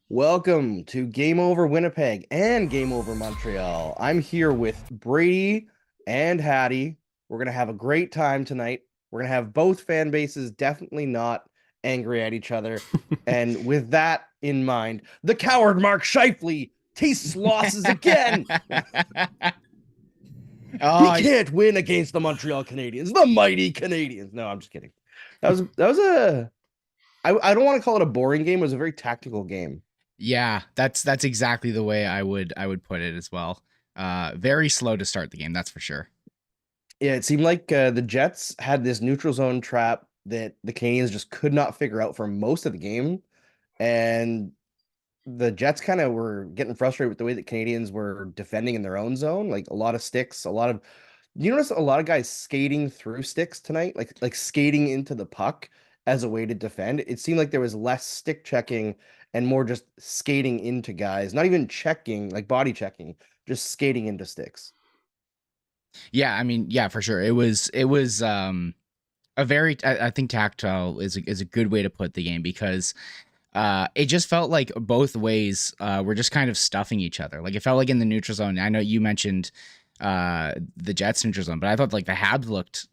Welcome to Game Over Winnipeg and Game Over Montreal. I'm here with Brady and Hattie. We're going to have a great time tonight. We're going to have both fan bases definitely not angry at each other. And with that in mind, the coward Mark Scheifele tastes losses again. He can't win against the Montreal Canadiens, the mighty Canadiens. No, I'm just kidding. I don't want to call it a boring game. It was a very tactical game. Yeah, that's exactly the way I would put it as well. Very slow to start the game, that's for sure. Yeah, it seemed like the Jets had this neutral zone trap that the Canadiens just could not figure out for most of the game. And the Jets kind of were getting frustrated with the way that Canadians were defending in their own zone. Like a lot of sticks, you notice a lot of guys skating through sticks tonight, like skating into the puck as a way to defend. It seemed like there was less stick checking and more just skating into guys, not even checking, like body checking, just skating into sticks. Yeah, I mean, yeah, for sure. It was a very I think tactile is a good way to put the game because it just felt like both ways were just kind of stuffing each other. Like it felt like in the neutral zone. I know you mentioned the Jets neutral zone, but I thought like the Habs looked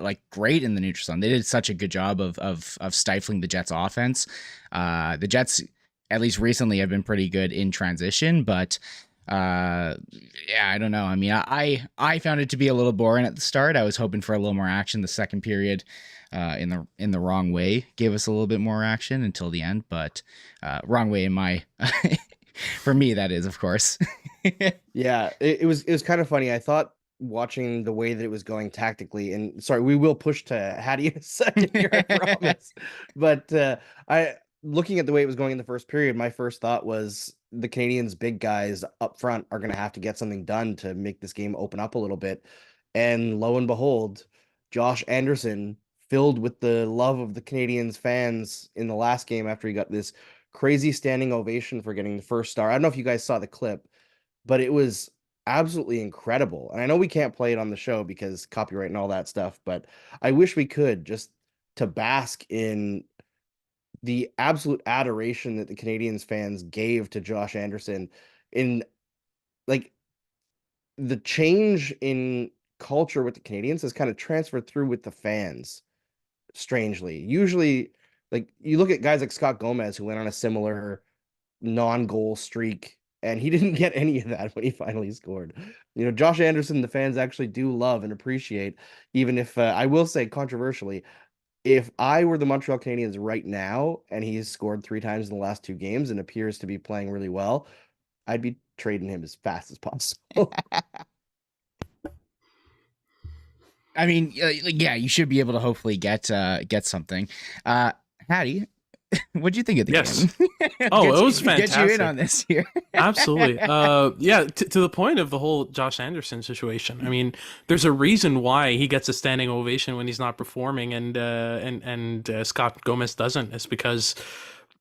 like great in the neutral zone. They did such a good job of stifling the Jets offense. The Jets, at least recently, have been pretty good in transition, but yeah, I don't know. I mean, I found it to be a little boring at the start. I was hoping for a little more action. The second period, in the wrong way, gave us a little bit more action until the end, but wrong way in my for me, that is, of course. Yeah, it was kind of funny. I thought watching the way that it was going tactically, and sorry, we will push to Hattie in a second here, I promise. But I looking at the way it was going in the first period, my first thought was the Canadians' big guys up front are going to have to get something done to make this game open up a little bit. And lo and behold, Josh Anderson, filled with the love of the Canadians fans in the last game after he got this crazy standing ovation for getting the first star. I don't know if you guys saw the clip, but it was absolutely incredible. And I know we can't play it on the show because copyright and all that stuff, but I wish we could just to bask in the absolute adoration that the Canadians fans gave to Josh Anderson in like the change in culture with the Canadians has kind of transferred through with the fans strangely. Usually like you look at guys like Scott Gomez who went on a similar non-goal streak, and he didn't get any of that when he finally scored. You know, Josh Anderson, the fans actually do love and appreciate, even if I will say controversially, if I were the Montreal Canadiens right now and he's scored 3 times in the last 2 games and appears to be playing really well, I'd be trading him as fast as possible. I mean, yeah, you should be able to hopefully get something. Hattie, what'd you think of the Yes. game? Oh, it was Get you in fantastic. on this here. Absolutely. Yeah, to the point of the whole Josh Anderson situation. I mean, there's a reason why he gets a standing ovation when he's not performing, and Scott Gomez doesn't. It's because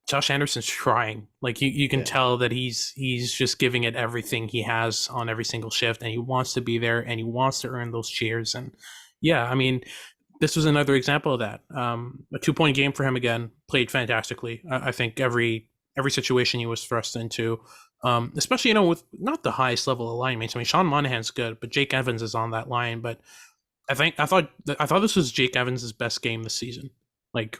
Josh Anderson's trying. Like you can Yeah. tell that he's just giving it everything he has on every single shift, and he wants to be there, and he wants to earn those cheers. And yeah, I mean, this was another example of that. A 2 point game for him again. Played fantastically. I think every situation he was thrust into, especially with not the highest level alignments. I mean, Sean Monahan's good, but Jake Evans is on that line. But I thought this was Jake Evans' best game this season. Like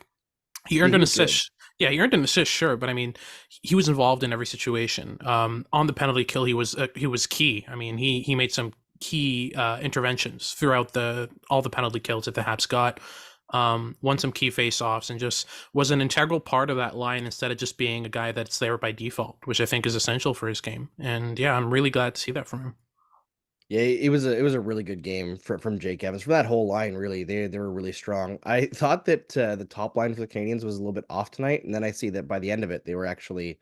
he earned He an was good. assist. Yeah, he earned an assist, sure, but I mean, he was involved in every situation. On the penalty kill, he was key. I mean, he made some key interventions throughout all the penalty kills that the Habs got. Won some key face-offs and just was an integral part of that line instead of just being a guy that's there by default, which I think is essential for his game. And yeah, I'm really glad to see that from him. Yeah, it was a really good game from Jake Evans. From that whole line, really, they were really strong. I thought that the top line for the Canadians was a little bit off tonight, and then I see that by the end of it, they were actually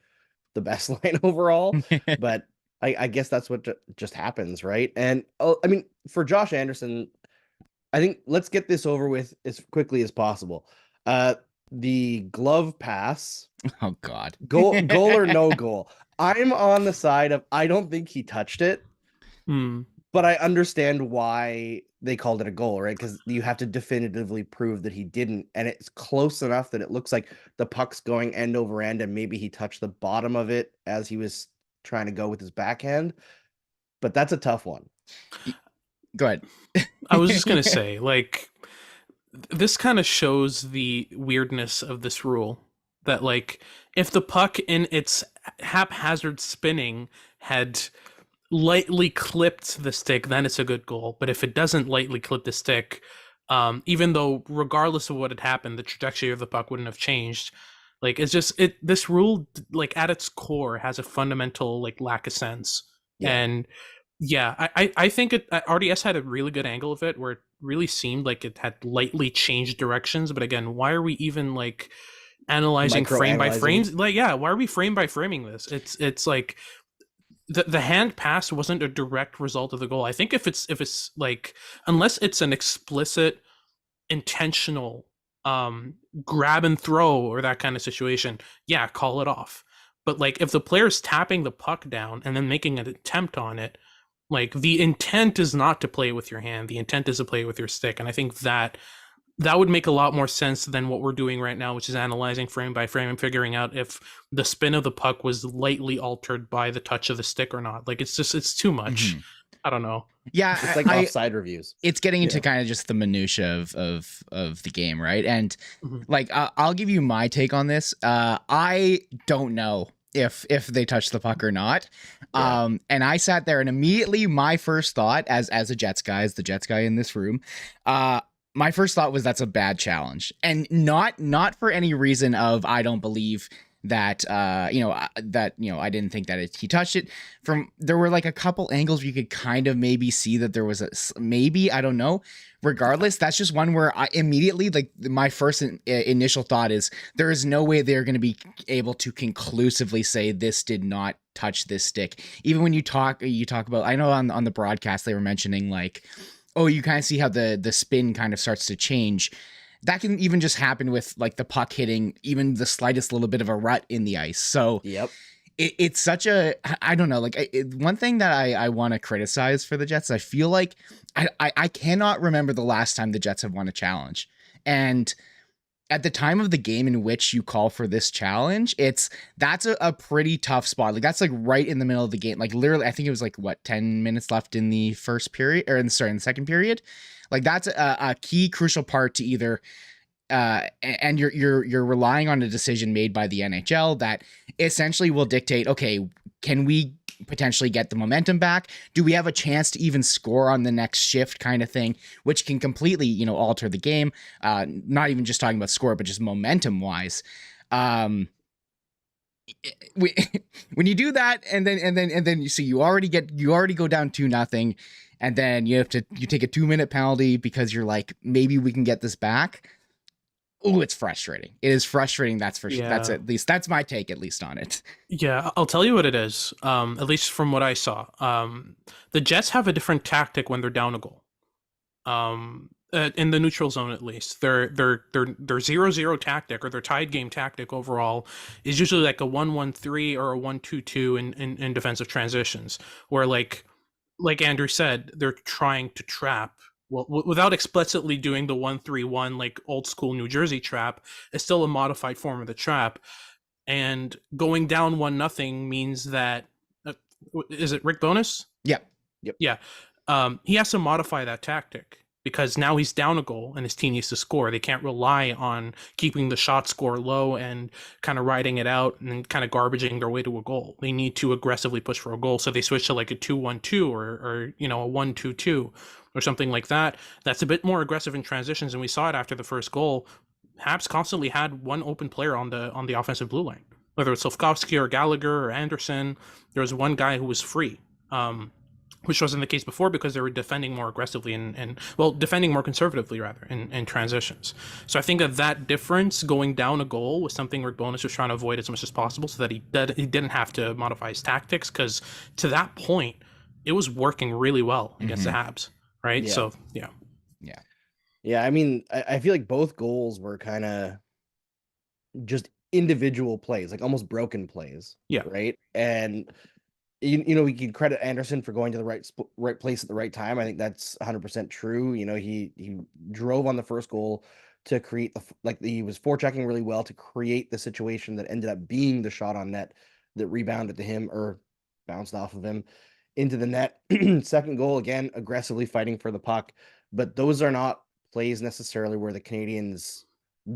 the best line overall. But I guess that's what just happens, right? And I mean, for Josh Anderson, I think let's get this over with as quickly as possible. Uh, the glove pass, Oh God. goal or no goal. I'm on the side of I don't think he touched it. Hmm. But I understand why they called it a goal, right? Because you have to definitively prove that he didn't, and it's close enough that it looks like the puck's going end over end, and maybe he touched the bottom of it as he was trying to go with his backhand. But that's a tough one. Go ahead. I was just gonna say, like, this kind of shows the weirdness of this rule. That, like, if the puck in its haphazard spinning had lightly clipped the stick, then it's a good goal. But if it doesn't lightly clip the stick, even though regardless of what had happened, the trajectory of the puck wouldn't have changed. Like, it's just this rule, like, at its core has a fundamental, like, lack of sense. Yeah. And yeah, I think RDS had a really good angle of it where it really seemed like it had lightly changed directions. But again, why are we even like analyzing frame by frames? Like, yeah, why are we frame by framing this? It's like the hand pass wasn't a direct result of the goal. I think if it's like, unless it's an explicit intentional grab and throw or that kind of situation, yeah, call it off. But like, if the player's tapping the puck down and then making an attempt on it, like, the intent is not to play with your hand, the intent is to play with your stick. And I think that would make a lot more sense than what we're doing right now, which is analyzing frame by frame and figuring out if the spin of the puck was lightly altered by the touch of the stick or not. Like, it's too much. I don't know. Yeah, it's like offside reviews. It's getting into kind of just the minutia of the game, right? And like, I'll give you my take on this. I don't know if they touched the puck or not. And I sat there and immediately my first thought as a Jets guy, as the Jets guy in this room, my first thought was that's a bad challenge, and not for any reason of I don't believe that I didn't think that he touched it. There were like a couple angles where you could kind of maybe see that there was maybe, I don't know. Regardless, that's just one where I immediately, like, my first initial thought is there is no way they're going to be able to conclusively say this did not touch this stick. Even when you talk about, I know on the broadcast they were mentioning like, oh, you kind of see how the spin kind of starts to change. That can even just happen with like the puck hitting even the slightest little bit of a rut in the ice. So it's such a, I don't know, like one thing that I want to criticize for the Jets, I feel like I cannot remember the last time the Jets have won a challenge. And at the time of the game in which you call for this challenge, that's a pretty tough spot. Like, that's like right in the middle of the game. Like, literally, I think it was like 10 minutes left in the first period, or in the second period. Like, that's a key crucial part to either and you're relying on a decision made by the NHL that essentially will dictate, okay, can we potentially get the momentum back? Do we have a chance to even score on the next shift, kind of thing, which can completely, alter the game? Not even just talking about score, but just momentum wise. When you do that, and then you see you already go down 2-0, and then you take a 2-minute penalty because you're like, maybe we can get this back. Oh, it's frustrating. It is frustrating. That's for sure. That's my take, at least, on it. Yeah, I'll tell you what it is. At least from what I saw, the Jets have a different tactic when they're down a goal. In the neutral zone, at least, their 0-0 tactic, or their tied game tactic overall, is usually like a 1-1-3 or a 1-2-2 in defensive transitions, where like Andrew said, they're trying to trap. Well, without explicitly doing the 1-3-1 like old school New Jersey trap, it's still a modified form of the trap. And going down 1-0 means that is it Rick Bowness? Yep. Yeah. He has to modify that tactic because now he's down a goal and his team needs to score. They can't rely on keeping the shot score low and kind of riding it out and kind of garbaging their way to a goal. They need to aggressively push for a goal. So they switch to like a 2-1-2 or a 1-2-2 or something like that. That's a bit more aggressive in transitions. And we saw it after the first goal. Habs constantly had one open player on the offensive blue line, whether it's Slafkovsky or Gallagher or Anderson. There was one guy who was free. Which wasn't the case before because they were defending more aggressively and defending more conservatively rather in transitions. So I think that difference going down a goal was something Rick Bowness was trying to avoid as much as possible so that he didn't have to modify his tactics, because to that point it was working really well against the Habs, right? Yeah. So yeah. I mean, I feel like both goals were kind of just individual plays, like almost broken plays. Yeah. Right. And we can credit Anderson for going to the right place at the right time. I think that's 100% true. He drove on the first goal to create he was forechecking really well to create the situation that ended up being the shot on net that rebounded to him or bounced off of him into the net. Second goal, again, aggressively fighting for the puck, but those are not plays necessarily where the Canadiens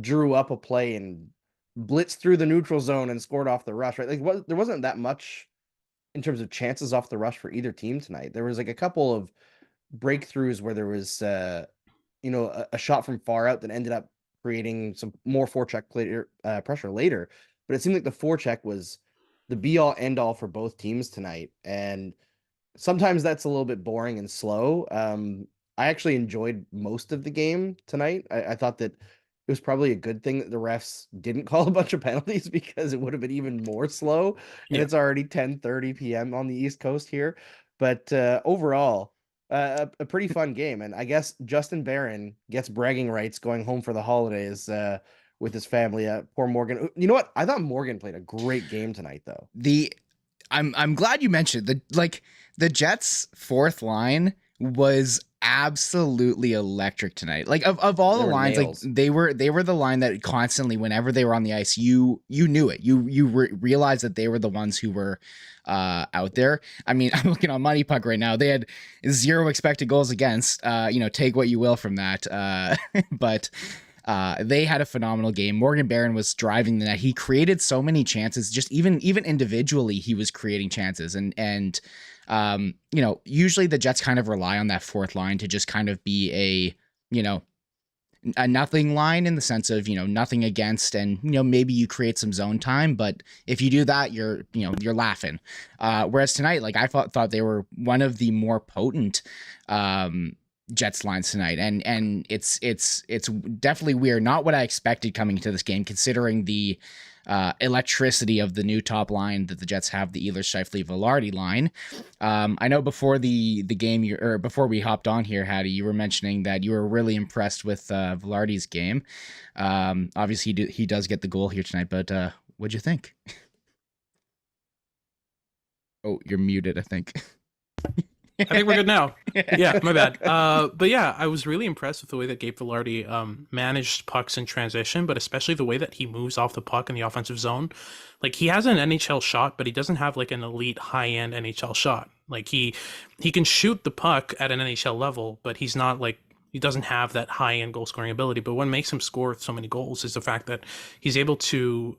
drew up a play and blitzed through the neutral zone and scored off the rush, right? There wasn't that much in terms of chances off the rush for either team tonight. There was like a couple of breakthroughs where there was a shot from far out that ended up creating some more forecheck pressure later. But it seemed like the forecheck was the be all end all for both teams tonight. And sometimes that's a little bit boring and slow. I actually enjoyed most of the game tonight. I thought that it was probably a good thing that the refs didn't call a bunch of penalties because it would have been even more slow. And it's already 10:30 p.m. on the East Coast here. But overall, a pretty fun game. And I guess Justin Barron gets bragging rights going home for the holidays with his family. Poor Morgan. You know what? I thought Morgan played a great game tonight, though. I'm glad you mentioned the Jets' fourth line was absolutely electric tonight. Like of all the lines, nails. Like they were the line that constantly, whenever they were on the ice, you knew it. You realized that they were the ones who were out there. I mean, I'm looking on Money Puck right now. They had 0 expected goals against. Take what you will from that. But they had a phenomenal game. Morgan Barron was driving the net. He created so many chances. Just even individually, he was creating chances. And usually the Jets kind of rely on that fourth line to just kind of be a nothing line in the sense of, nothing against, and, maybe you create some zone time, but if you do that, you're laughing. Whereas tonight, like I thought they were one of the more potent, Jets lines tonight, and it's definitely weird. Not what I expected coming into this game, considering the electricity of the new top line that the Jets have, the Ehlers Vilardi line. I know before the game, before we hopped on here, Hattie, you were mentioning that you were really impressed with Vilardi's game. Obviously, he does get the goal here tonight, but what'd you think? Oh, you're muted, I think. I think we're good now. Yeah, my bad. But yeah, I was really impressed with the way that Gabe Vilardi managed pucks in transition, but especially the way that he moves off the puck in the offensive zone. Like, he has an NHL shot, but he doesn't have like an elite high-end NHL shot. Like, he can shoot the puck at an NHL level, but he's not like, he doesn't have that high-end goal-scoring ability. But what makes him score so many goals is the fact that he's able to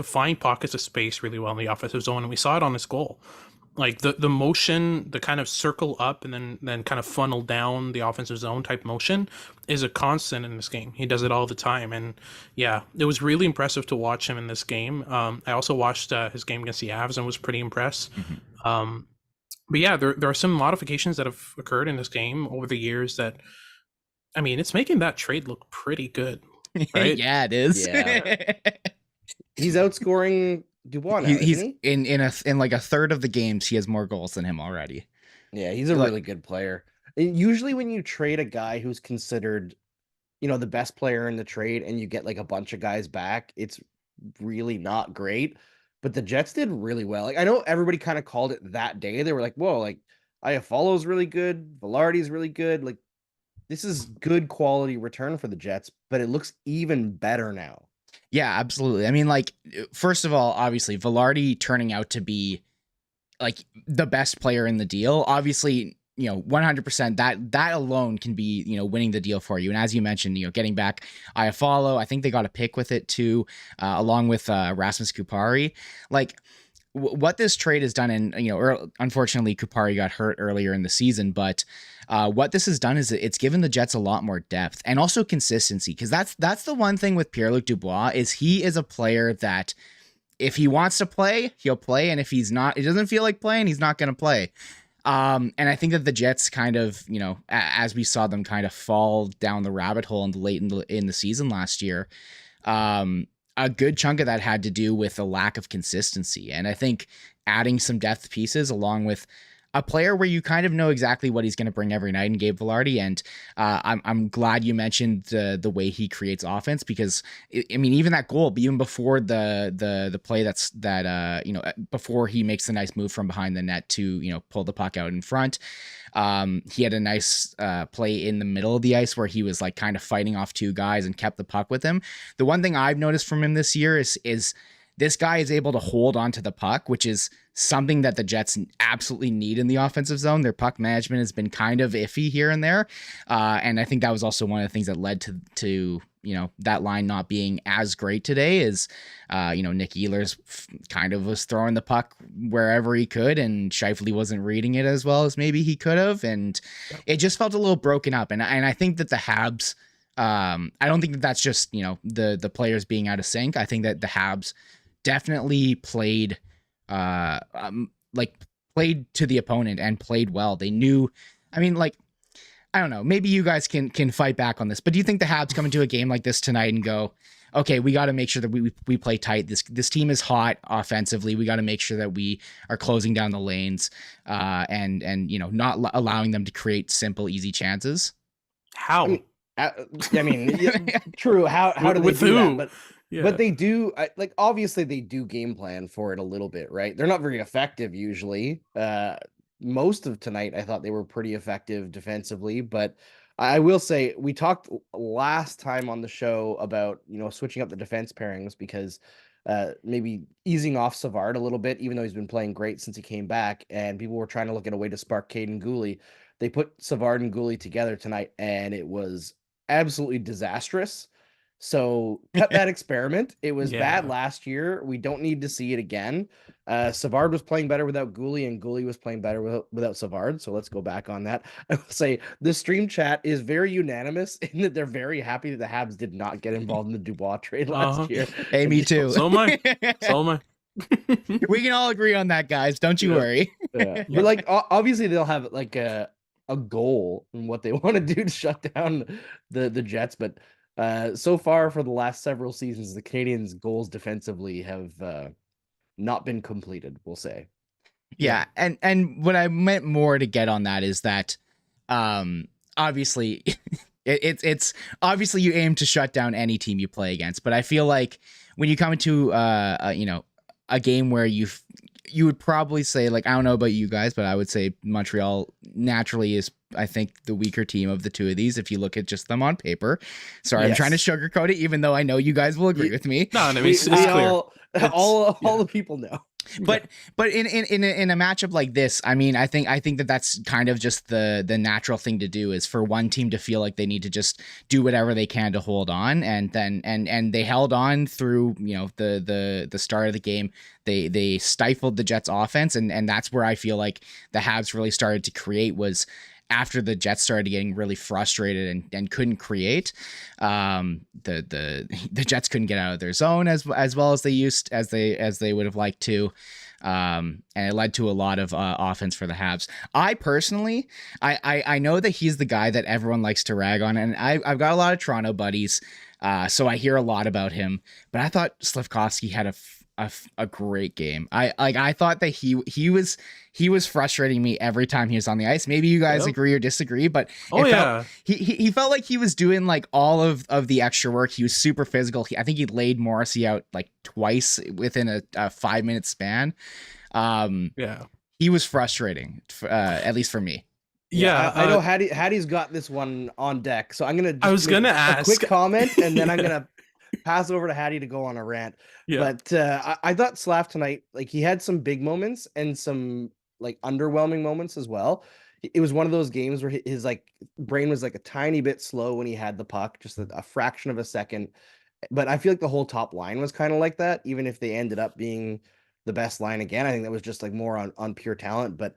find pockets of space really well in the offensive zone, and we saw it on this goal. Like the motion, the kind of circle up and then kind of funnel down the offensive zone type motion is a constant in this game. He does it all the time. And yeah, it was really impressive to watch him in this game. I also watched his game against the Avs and was pretty impressed. Mm-hmm. But yeah, there are some modifications that have occurred in this game over the years that, I mean, it's making that trade look pretty good. Right? Yeah, it is. Yeah. He's outscoring Dubois now, he's in like a third of the games he has more goals than him already. Yeah, he's a really good player. Usually when you trade a guy who's considered, the best player in the trade and you get like a bunch of guys back, it's really not great. But the Jets did really well. Like, I know everybody kind of called it that day. They were like, whoa, like Iafallo's really good, Vilardi's really good. Like, this is good quality return for the Jets, but it looks even better now. Yeah, absolutely. I mean, like, first of all, obviously, Vilardi turning out to be like the best player in the deal. Obviously, 100% that alone can be, winning the deal for you. And as you mentioned, getting back Iafallo, I think they got a pick with it too, along with Rasmus Kupari. Like, what this trade has done, and unfortunately Kupari got hurt earlier in the season, but what this has done is it's given the Jets a lot more depth and also consistency, because that's the one thing with Pierre-Luc Dubois is he is a player that if he wants to play, he'll play, and if he doesn't feel like playing, he's not going to play. And I think that the Jets kind of, as we saw them kind of fall down the rabbit hole late in the season last year, a good chunk of that had to do with a lack of consistency. And I think adding some depth pieces along with a player where you kind of know exactly what he's going to bring every night in Gabe Vilardi. And I'm glad you mentioned the way he creates offense, because I mean, even that goal, even before the play before he makes the nice move from behind the net to, pull the puck out in front. He had a nice play in the middle of the ice where he was like kind of fighting off two guys and kept the puck with him. The one thing I've noticed from him this year is this guy is able to hold onto the puck, which is something that the Jets absolutely need in the offensive zone. Their puck management has been kind of iffy here and there. And I think that was also one of the things that led to that line not being as great today is, Nick Ehlers kind of was throwing the puck wherever he could, and Scheifele wasn't reading it as well as maybe he could have. And it just felt a little broken up. And I think that the Habs, I don't think that that's just, the players being out of sync. I think that the Habs definitely played played to the opponent and played well. They knew, I mean, like, I don't know, maybe you guys can fight back on this, but do you think the Habs come into a game like this tonight and go, okay, we got to make sure that we play tight. This team is hot offensively. We got to make sure that we are closing down the lanes and not allowing them to create simple, easy chances? How? I mean, true. How do they do that? But but they do, obviously they do game plan for it a little bit, right? They're not very effective usually. Most of tonight, I thought they were pretty effective defensively, but I will say we talked last time on the show about, switching up the defense pairings because maybe easing off Savard a little bit, even though he's been playing great since he came back, and people were trying to look at a way to spark Caden Gooley. They put Savard and Gooley together tonight, and it was absolutely disastrous. So cut that experiment. It was bad last year. We don't need to see it again. Savard was playing better without Gooley, and Gooley was playing better without Savard. So let's go back on that. I will say the stream chat is very unanimous in that they're very happy that the Habs did not get involved in the Dubois trade last year. Hey, me too. So am I. So am I. We can all agree on that, guys. Don't you worry. But like, obviously they'll have like a goal in what they want to do to shut down the Jets, but so far for the last several seasons, the Canadiens' goals defensively have not been completed, we'll say. Yeah, and what I meant more to get on that is that obviously it's obviously you aim to shut down any team you play against, but I feel like when you come into a game where you would probably say, like, I don't know about you guys, but I would say Montreal naturally is, I think, the weaker team of the two of these if you look at just them on paper. Sorry, I'm trying to sugarcoat it, even though I know you guys will agree with me. No, I mean, it's clear. All the people know. But in a matchup like this, I mean, I think that that's kind of just the natural thing to do, is for one team to feel like they need to just do whatever they can to hold on, and then and they held on through the start of the game. They stifled the Jets offense, and that's where I feel like the Habs really started to create, was after the Jets started getting really frustrated and couldn't create. The Jets couldn't get out of their zone as well as they would have liked to. And it led to a lot of offense for the Habs. I personally, I know that he's the guy that everyone likes to rag on, and I've got a lot of Toronto buddies, so I hear a lot about him. But I thought Slafkovsky had a great game. I thought that he was frustrating me every time he was on the ice. Maybe you guys agree or disagree, but he felt like he was doing like all of the extra work. He was super physical. I think he laid Morrissey out like twice within a 5-minute span. He was frustrating, at least for me. I know Hattie's got this one on deck, so I'm gonna. I was gonna ask a quick comment, and then I'm gonna pass over to Hattie to go on a rant. But I thought Slav tonight, like, he had some big moments and some like underwhelming moments as well. It was one of those games where his like brain was like a tiny bit slow when he had the puck, just a fraction of a second. But I feel like the whole top line was kind of like that, even if they ended up being the best line again. I think that was just like more on pure talent. But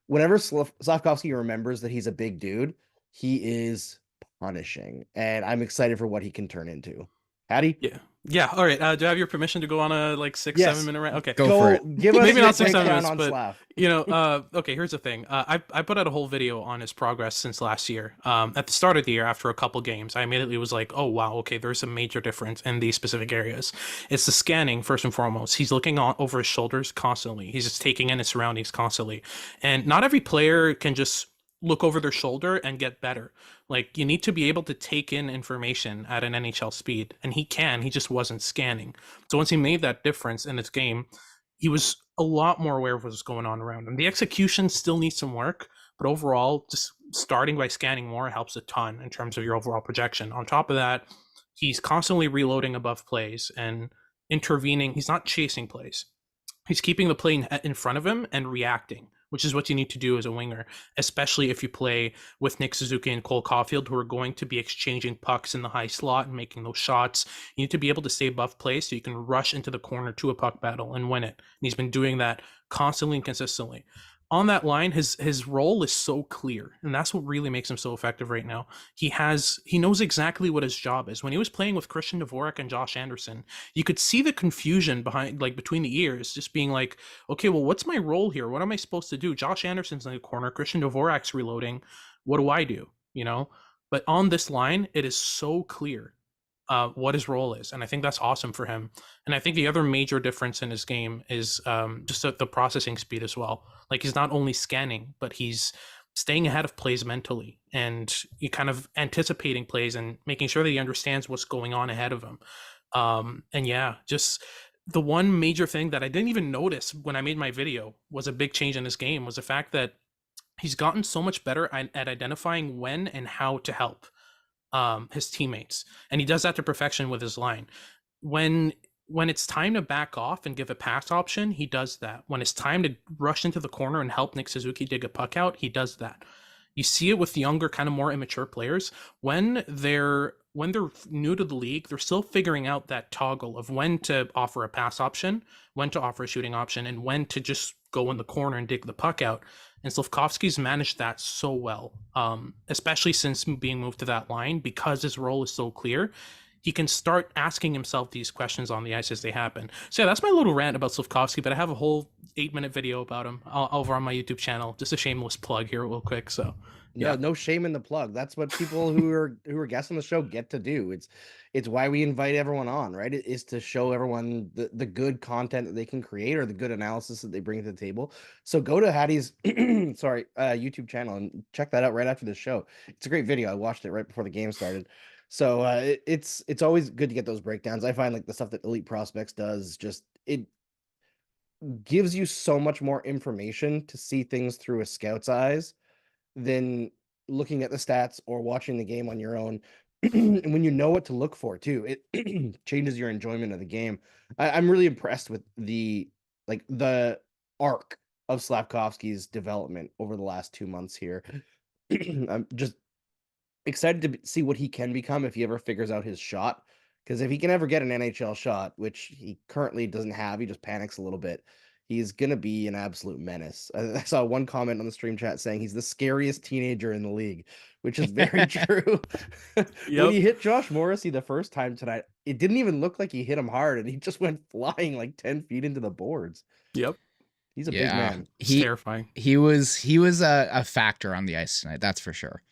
whenever Slafkovsky remembers that he's a big dude, he is punishing, and I'm excited for what he can turn into. Hattie? Yeah. All right. Do I have your permission to go on a like 6-7 minute rant? Okay. Go for it. Give us Maybe your not 6-7 breakdown minutes, on but Slav. okay. Here's the thing. I put out a whole video on his progress since last year. At the start of the year, after a couple games, I immediately was like, oh wow, okay, there's a major difference in these specific areas. It's the scanning first and foremost. He's looking over his shoulders constantly. He's just taking in his surroundings constantly, and not every player can just look over their shoulder and get better. Like, you need to be able to take in information at an NHL speed, and he just wasn't scanning. So once he made that difference in his game, he was a lot more aware of what's going on around him. The execution still needs some work, but overall, just starting by scanning more helps a ton in terms of your overall projection. On top of that, he's constantly reloading above plays and intervening. He's not chasing plays. He's keeping the play in front of him and reacting, which is what you need to do as a winger, especially if you play with Nick Suzuki and Cole Caulfield, who are going to be exchanging pucks in the high slot and making those shots. You need to be able to stay above play so you can rush into the corner to a puck battle and win it. And he's been doing that constantly and consistently. On that line, his role is so clear, and that's what really makes him so effective right now. He knows exactly what his job is. When he was playing with Christian Dvorak and Josh Anderson, you could see the confusion between the ears, just being like, okay, well, what's my role here? What am I supposed to do? Josh Anderson's in the corner, Christian Dvorak's reloading. What do I do? But on this line, it is so clear what his role is, and I think that's awesome for him. And I think the other major difference in his game is just the processing speed as well. Like, he's not only scanning, but he's staying ahead of plays mentally, and you kind of anticipating plays and making sure that he understands what's going on ahead of him. And yeah, just the one major thing that I didn't even notice when I made my video was a big change in his game was the fact that he's gotten so much better at identifying when and how to help his teammates, and he does that to perfection with his line. When it's time to back off and give a pass option, he does that. When it's time to rush into the corner and help Nick Suzuki dig a puck out, he does that. You see it with younger, kind of more immature players. When they're new to the league, they're still figuring out that toggle of when to offer a pass option, when to offer a shooting option, and when to just go in the corner and dig the puck out. And Slafkovsky's managed that so well, especially since being moved to that line, because his role is so clear. He can start asking himself these questions on the ice as they happen. So yeah, that's my little rant about Slafkovsky, but I have a whole 8-minute video about him over on my YouTube channel. Just a shameless plug here real quick. So yeah, no shame in the plug. That's what people who are guests on the show get to do. It's why we invite everyone on, right? It is to show everyone the good content that they can create or the good analysis that they bring to the table. So go to Hattie's YouTube channel and check that out right after the show. It's a great video. I watched it right before the game started. So it's always good to get those breakdowns. I find like the stuff that Elite Prospects does, just it gives you so much more information to see things through a scout's eyes than looking at the stats or watching the game on your own. And when you know what to look for too, it changes your enjoyment of the game. I'm really impressed with the arc of Slafkovsky's development over the last 2 months here. I'm just excited to see what he can become if he ever figures out his shot. Because if he can ever get an NHL shot, which he currently doesn't have, he just panics a little bit. He's going to be an absolute menace. I saw one comment on the stream chat saying he's the scariest teenager in the league, which is very true. When he hit Josh Morrissey the first time tonight, it didn't even look like he hit him hard, and he just went flying like 10 feet into the boards. Yep. He's a big man. He's terrifying. He was a factor on the ice tonight, that's for sure.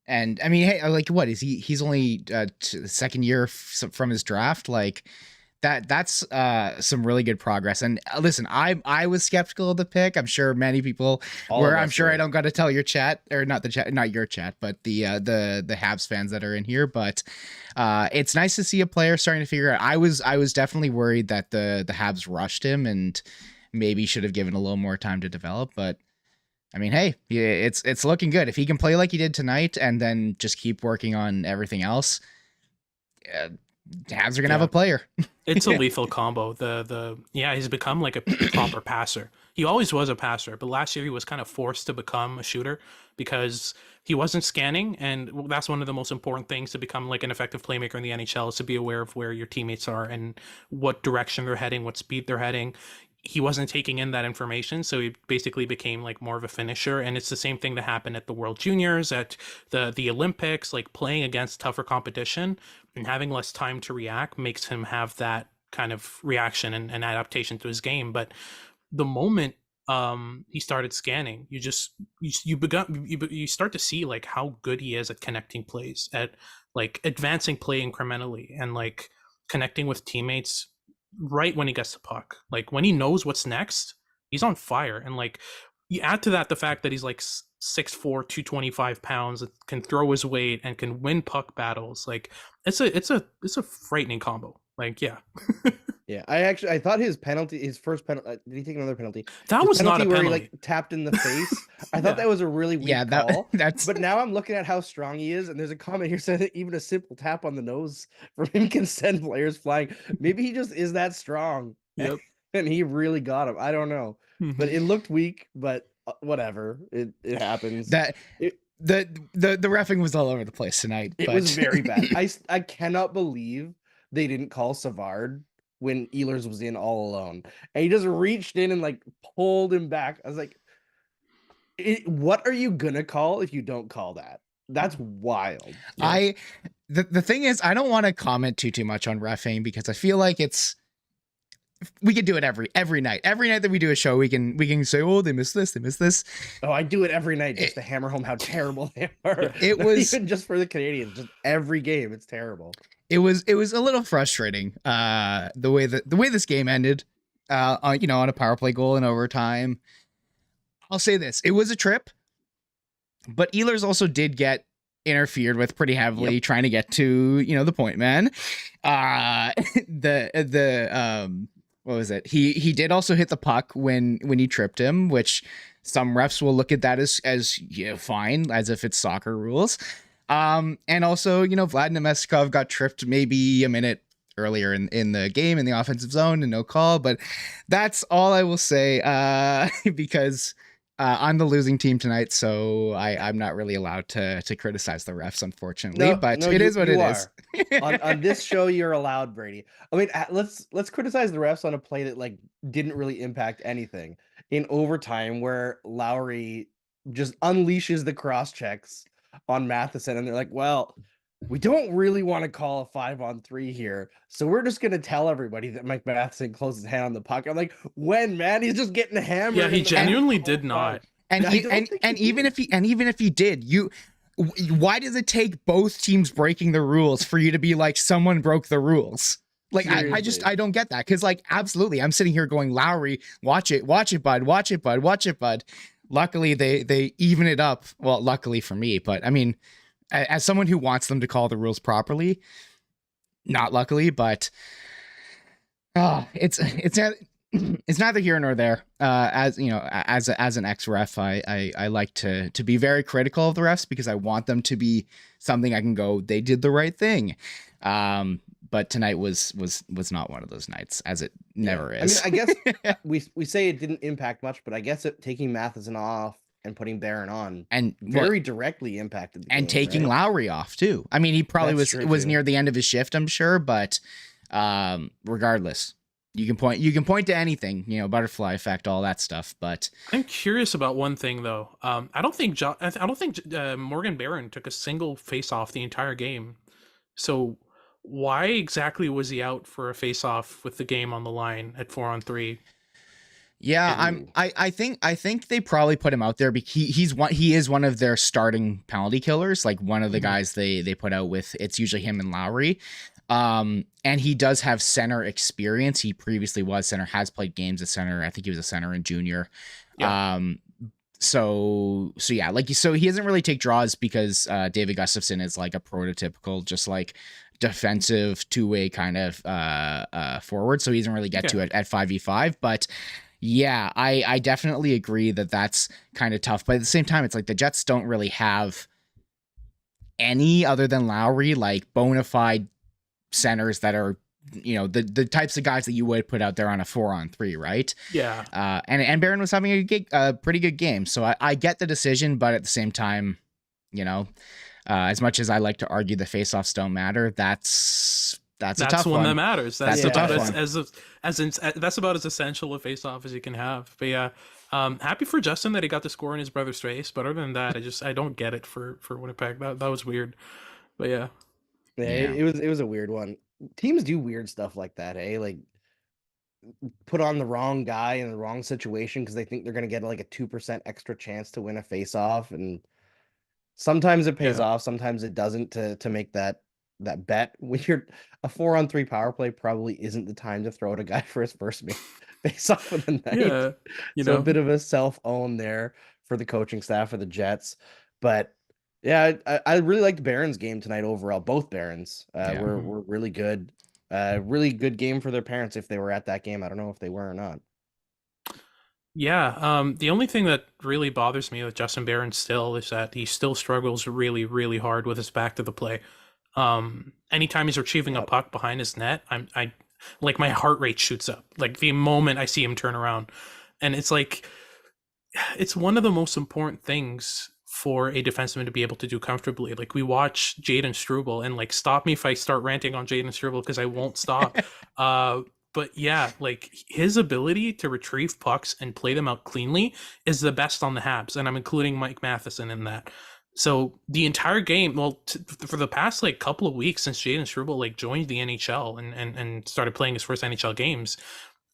And I mean, hey, like, what is he? He's only second year from his draft. Like that's some really good progress. And listen, I was skeptical of the pick. I'm sure many people were. I'm sure I don't got to tell your chat, or not the chat, not your chat, but the Habs fans that are in here. But it's nice to see a player starting to figure out. I was definitely worried that the Habs rushed him and maybe should have given a little more time to develop, but I mean, hey, it's looking good. If he can play like he did tonight and then just keep working on everything else, Habs are gonna have a player. It's a lethal combo. He's become like a proper passer. He always was a passer, but last year he was kind of forced to become a shooter because he wasn't scanning, and that's one of the most important things to become like an effective playmaker in the NHL is to be aware of where your teammates are and what direction they're heading, what speed they're heading. he wasn't taking in that information, so he basically became like more of a finisher. And it's the same thing that happened at the World Juniors, at the Olympics. Like, playing against tougher competition and having less time to react makes him have that kind of reaction and adaptation to his game. But the moment he started scanning, you start to see like how good he is at connecting plays, at like advancing play incrementally, and like connecting with teammates right when he gets the puck. Like, when he knows what's next, he's on fire. And like, you add to that the fact that he's like 6'4", 225 pounds, can throw his weight and can win puck battles. Like, it's a frightening combo. Like, yeah. Yeah, I thought his first penalty, did he take another penalty? That His was not a where penalty. he like tapped in the face. I thought that was a really weak call. But now I'm looking at how strong he is, and there's a comment here saying that even a simple tap on the nose from him can send players flying. Maybe he just is that strong. Yep. And he really got him. I don't know. But it looked weak, but whatever. It happens. The reffing was all over the place tonight. It was very bad. I cannot believe they didn't call Savard when Ehlers was in all alone, and he just reached in and like pulled him back. I was like, what are you gonna call if you don't call that? That's wild. Yeah. The thing is, I don't want to comment too much on reffing, because I feel like we could do it every night. Every night that we do a show, we can say, oh, they missed this. Oh, I do it every night just to hammer home how terrible they are. It was even just for the Canadiens, just every game, it's terrible. It was a little frustrating, the way this game ended, on a power play goal in overtime. I'll say this: it was a trip, but Ehlers also did get interfered with pretty heavily, trying to get to the point man. What was it? He did also hit the puck when he tripped him, which some refs will look at that as fine, as if it's soccer rules. And also, Vlad Nemestikov got tripped maybe a minute earlier in the game in the offensive zone and no call, but that's all I will say, because I'm the losing team tonight, so I'm not really allowed to criticize the refs, unfortunately, but it is what it is. on this show, you're allowed, Brady. I mean, let's criticize the refs on a play that like didn't really impact anything in overtime, where Lowry just unleashes the cross checks on Matheson, and they're like, well, we don't really want to call a 5-on-3 here, so we're just gonna tell everybody that Mike Matheson closed his hand on the puck. I'm like, when, man? He's just getting hammered. Yeah, he genuinely did not. And even if he did, why does it take both teams breaking the rules for you to be like, someone broke the rules? Like, I don't get that, because like, absolutely, I'm sitting here going, Lowry, watch it, bud. Luckily, they even it up. Well, luckily for me, but I mean, as someone who wants them to call the rules properly, not luckily, but it's neither here nor there. As an ex-ref, I like to be very critical of the refs, because I want them to be something I can go, they did the right thing. But tonight was not one of those nights, as it never is. I mean, I guess we say it didn't impact much, but I guess taking Matheson off and putting Barron on and very directly impacted the game, taking Lowry off too. I mean, he probably was near the end of his shift, I'm sure, but regardless, you can point to anything, butterfly effect, all that stuff. But I'm curious about one thing though. I don't think Morgan Barron took a single face-off the entire game. So why exactly was he out for a face-off with the game on the line at 4-on-3? Yeah, I think they probably put him out there because he is one of their starting penalty killers, like one of the guys they put out with. It's usually him and Lowry. And he does have center experience. He previously was center, has played games at center. I think he was a center in junior. Yeah. So he doesn't really take draws, because David Gustafson is like a prototypical, just like defensive two-way kind of forward. So he doesn't really get to it at 5v5, but yeah, I definitely agree that that's kind of tough. But at the same time, it's like the Jets don't really have any, other than Lowry, like bona fide centers that are, the types of guys that you would put out there on a 4-on-3, right? Yeah. And Barron was having a pretty good game. So I get the decision, but at the same time, as much as I like to argue the faceoffs don't matter, that's that's a tough one. That matters. That's a about tough one. that's about as essential a face-off as you can have. But yeah, happy for Justin that he got to score in his brother's face. But other than that, I don't get it for Winnipeg. That was weird. But yeah, it was a weird one. Teams do weird stuff like that, eh? Like put on the wrong guy in the wrong situation because they think they're gonna get like a 2% extra chance to win a face-off, and sometimes it pays off, sometimes it doesn't. To make that bet when you're a 4-on-3 power play probably isn't the time to throw at a guy for his first face-off of the night. Yeah, so a bit of a self-own there for the coaching staff of the Jets, but yeah, I really liked Barron's game tonight overall. Both Barons were really good. Really good game for their parents if they were at that game. I don't know if they were or not. Yeah, the only thing that really bothers me with Justin Barron still is that he still struggles really, really hard with his back to the play. Anytime he's retrieving a puck behind his net, I like my heart rate shoots up. Like the moment I see him turn around, and it's like it's one of the most important things for a defenseman to be able to do comfortably. Like we watch Jayden Struble, and like stop me if I start ranting on Jayden Struble because I won't stop. But yeah, like his ability to retrieve pucks and play them out cleanly is the best on the Habs, and I'm including Mike Matheson in that. So the entire game, well, for the past like couple of weeks since Jayden Struble like joined the NHL and started playing his first NHL games,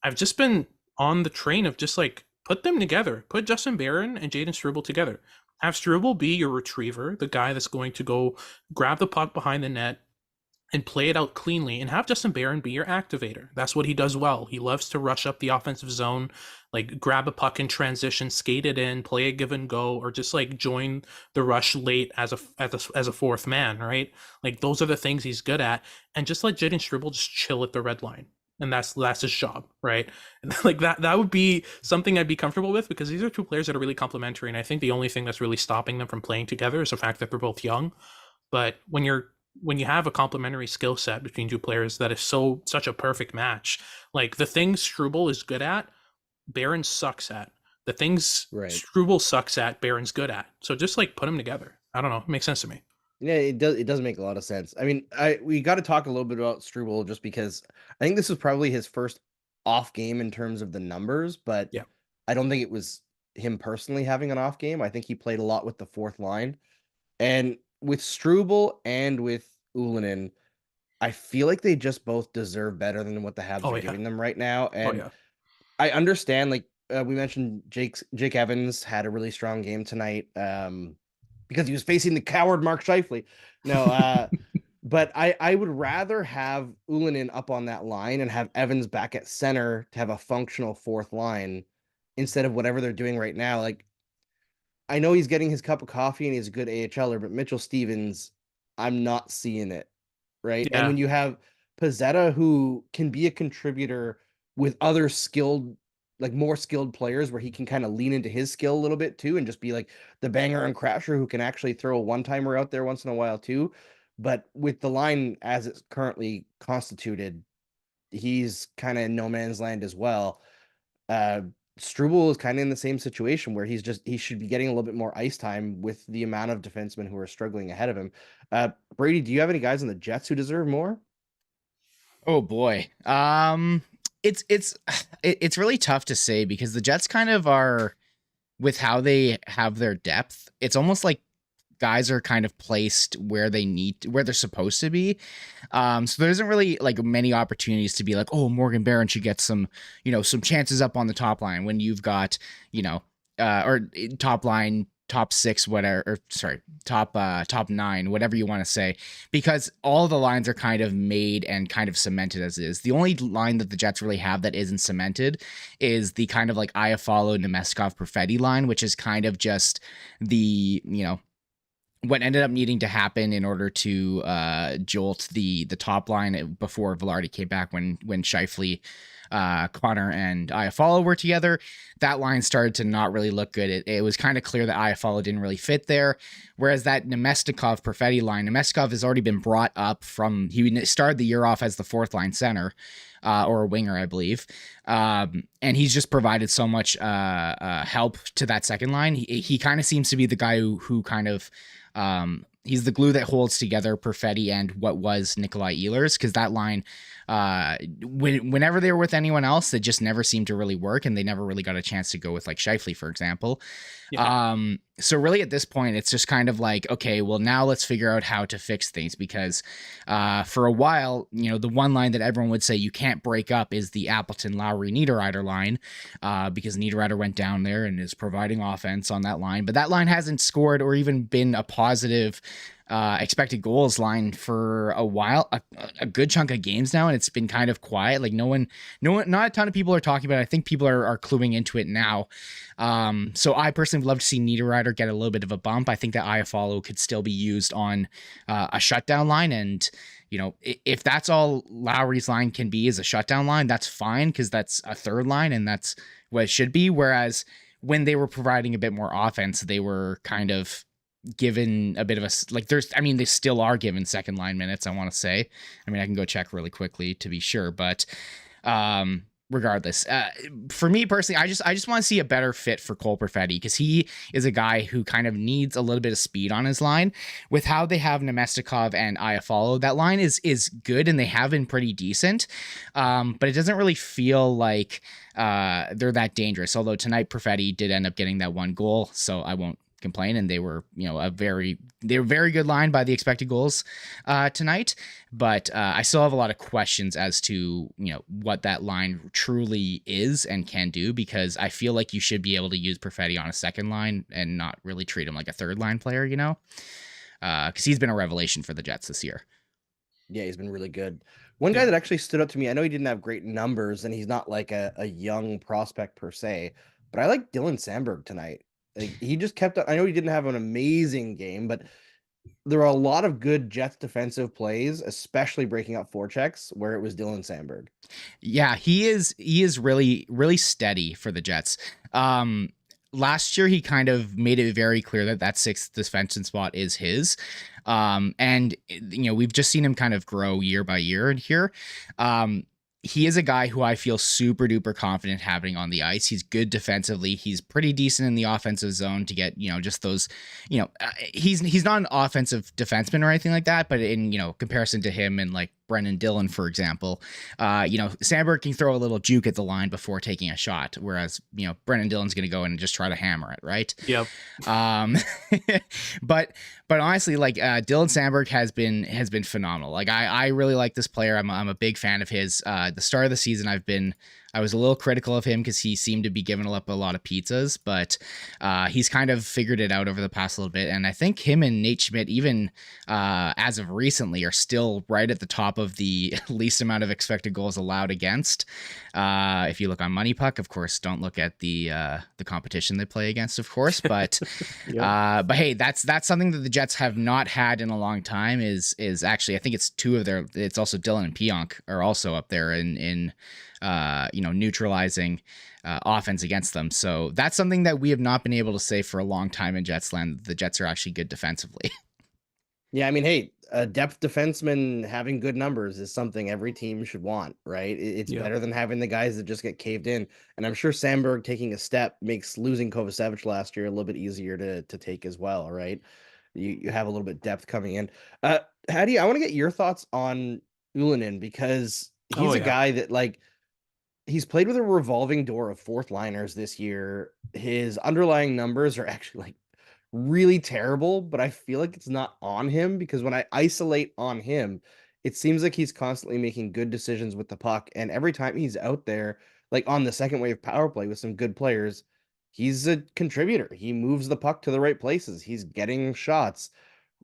I've just been on the train of just like put them together, put Justin Barron and Jayden Struble together. Have Struble be your retriever, the guy that's going to go grab the puck behind the net and play it out cleanly, and have Justin Barron be your activator. That's what he does well. He loves to rush up the offensive zone, like grab a puck in transition, skate it in, play a give and go, or just like join the rush late as a fourth man, right? Like those are the things he's good at, and just let Jayden Struble just chill at the red line. And that's his job, right? And like that would be something I'd be comfortable with, because these are two players that are really complementary, and I think the only thing that's really stopping them from playing together is the fact that they're both young. But when you have a complementary skill set between two players that is such a perfect match, like the things Struble is good at, Barron sucks at. The things Struble sucks at, Barron's good at. So just like put them together. I don't know. It makes sense to me. Yeah, it does. It does make a lot of sense. I mean, we got to talk a little bit about Struble just because I think this was probably his first off game in terms of the numbers, but yeah, I don't think it was him personally having an off game. I think he played a lot with the fourth line, and with Struble and with Ylonen, I feel like they just both deserve better than what the Habs are giving them right now. And I understand, like we mentioned, Jake Evans had a really strong game tonight. Because he was facing the coward Mark Scheifele. No, but I would rather have Ylonen up on that line and have Evans back at center to have a functional fourth line instead of whatever they're doing right now. Like, I know he's getting his cup of coffee and he's a good AHLer, but Mitchell Stevens, I'm not seeing it, right? Yeah. And when you have Pezzetta, who can be a contributor with other skilled, like more skilled players, where he can kind of lean into his skill a little bit too and just be like the banger and crasher who can actually throw a one-timer out there once in a while too. But with the line as it's currently constituted, he's kind of in no man's land as well. Struble is kind of in the same situation where he should be getting a little bit more ice time with the amount of defensemen who are struggling ahead of him. Brady, do you have any guys on the Jets who deserve more? Oh boy. It's really tough to say, because the Jets kind of are, with how they have their depth, it's almost like guys are kind of placed where they're supposed to be. So there isn't really like many opportunities to be like, oh, Morgan Barron should get some chances up on the top line when you've got, or top line, top six, whatever, or sorry, top nine, whatever you want to say, because all the lines are kind of made and kind of cemented as is. The only line that the Jets really have that isn't cemented is the kind of like Iafallo, Nemeskov, Perfetti line, which is kind of just the, what ended up needing to happen in order to jolt the top line before Vilardi came back when Scheifele, Connor and Iafallo were together. That line started to not really look good. It was kind of clear that Iafallo didn't really fit there. Whereas that Nemestikov Perfetti line, Nemestikov has already been brought up he started the year off as the fourth line center, or a winger, I believe. And he's just provided so much help to that second line. He kind of seems to be the guy who kind of he's the glue that holds together Perfetti and what was Nikolai Ehlers, because that line, whenever they were with anyone else, it just never seemed to really work, and they never really got a chance to go with like Scheifele, for example. Yeah. So really at this point, it's just kind of like, okay, well now let's figure out how to fix things, because for a while, the one line that everyone would say you can't break up is the Appleton, Lowry, Niederreiter line, because Niederreiter went down there and is providing offense on that line, but that line hasn't scored or even been a positive expected goals line for a while, a good chunk of games now, and it's been kind of quiet. Like no one, not a ton of people are talking about it. I think people are cluing into it now. So I personally would love to see Niederreiter get a little bit of a bump. I think that Iafallo could still be used on a shutdown line, and if that's all Lowry's line can be is a shutdown line, that's fine, because that's a third line and that's what it should be. Whereas when they were providing a bit more offense, they were kind of given a bit of they still are given second line minutes, I want to say. I mean, I can go check really quickly to be sure, but regardless, for me personally, I just want to see a better fit for Cole Perfetti, because he is a guy who kind of needs a little bit of speed on his line. With how they have Nemestikov and Iafallo, that line is good, and they have been pretty decent, but it doesn't really feel like they're that dangerous. Although tonight Perfetti did end up getting that one goal, so I won't complain, and they were a very good line by the expected goals tonight, but I still have a lot of questions as to what that line truly is and can do, because I feel like you should be able to use Perfetti on a second line and not really treat him like a third line player, because he's been a revelation for the Jets this year. Yeah, he's been really good. One guy that actually stood up to me, I know he didn't have great numbers and he's not like a young prospect per se, but I like Dylan Samberg tonight. Like, he just kept up. I know he didn't have an amazing game, but there were a lot of good Jets defensive plays, especially breaking up forechecks, where it was Dylan Samberg. Yeah, he is really, really steady for the Jets. Last year, he kind of made it very clear that sixth defenseman spot is his. And we've just seen him kind of grow year by year in here. He is a guy who I feel super duper confident having on the ice. He's good defensively. He's pretty decent in the offensive zone to get, just those, he's not an offensive defenseman or anything like that, but in, comparison to him and like Brendan Dillon, for example, Samberg can throw a little juke at the line before taking a shot, whereas, Brendan Dillon's going to go in and just try to hammer it, right? Yep. But honestly, like Dylan Samberg has been phenomenal. Like I really like this player. I'm a big fan of his. The start of the season, I was a little critical of him because he seemed to be giving up a lot of pizzas, but he's kind of figured it out over the past little bit. And I think him and Nate Schmidt, even as of recently, are still right at the top of the least amount of expected goals allowed against. If you look on Money Puck, of course, don't look at the competition they play against, of course. But but hey, that's something that the Jets have not had in a long time. Is actually, I think it's two of their. It's also Dylan and Pionk are also up there in neutralizing offense against them. So that's something that we have not been able to say for a long time in Jets land. The Jets are actually good defensively. Yeah, I mean, hey, a depth defenseman having good numbers is something every team should want, right? It's better than having the guys that just get caved in. And I'm sure Samberg taking a step makes losing Kovacevic last year a little bit easier to take as well, right? You have a little bit depth coming in. Hattie, I want to get your thoughts on Ylonen, because he's a guy that, like, he's played with a revolving door of fourth liners this year. His underlying numbers are actually like really terrible, but I feel like it's not on him, because when I isolate on him, it seems like he's constantly making good decisions with the puck. And every time he's out there, like on the second wave power play with some good players, he's a contributor. He moves the puck to the right places. He's getting shots.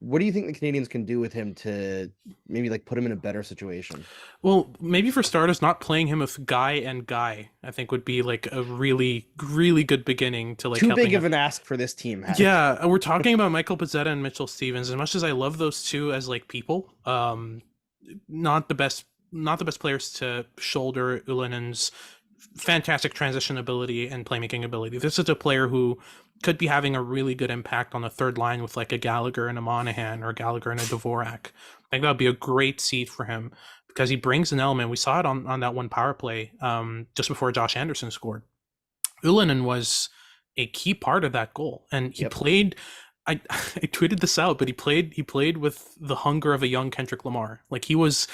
What do you think the Canadiens can do with him to maybe like put him in a better situation? Well, maybe for starters, not playing him with Guy and Guy, I think would be like a really, really good beginning to like too big of an ask for this team. Yeah, we're talking about Michael Pezzetta and Mitchell Stevens. As much as I love those two as like people, not the best players to shoulder Ylönen's fantastic transition ability and playmaking ability. This is a player who could be having a really good impact on the third line with like a Gallagher and a Monahan, or a Gallagher and a Dvorak. I think that would be a great seed for him, because he brings an element. We saw it on that one power play just before Josh Anderson scored. Ylonen was a key part of that goal, and he played. I tweeted this out, but he played with the hunger of a young Kendrick Lamar. Like he was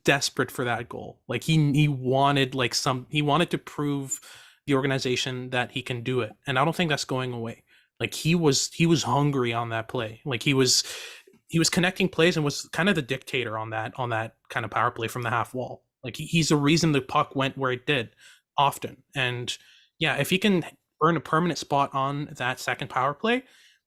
desperate for that goal. Like he wanted he wanted to prove the organization that he can do it, and I don't think that's going away. Like he was hungry on that play. Like he was connecting plays and was kind of the dictator on that kind of power play from the half wall. Like he's the reason the puck went where it did often. And yeah, if he can earn a permanent spot on that second power play,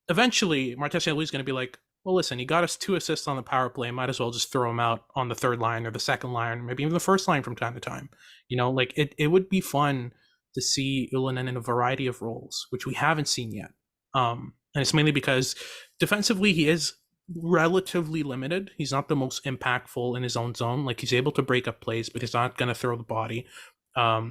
eventually Martin St. Louis is going to be like, well, listen, he got us 2 assists on the power play. Might as well just throw him out on the third line or the second line, or maybe even the first line from time to time. You know, like it would be fun to see Ylonen in a variety of roles, which we haven't seen yet. And it's mainly because defensively he is relatively limited. He's not the most impactful in his own zone. Like he's able to break up plays, but he's not going to throw the body.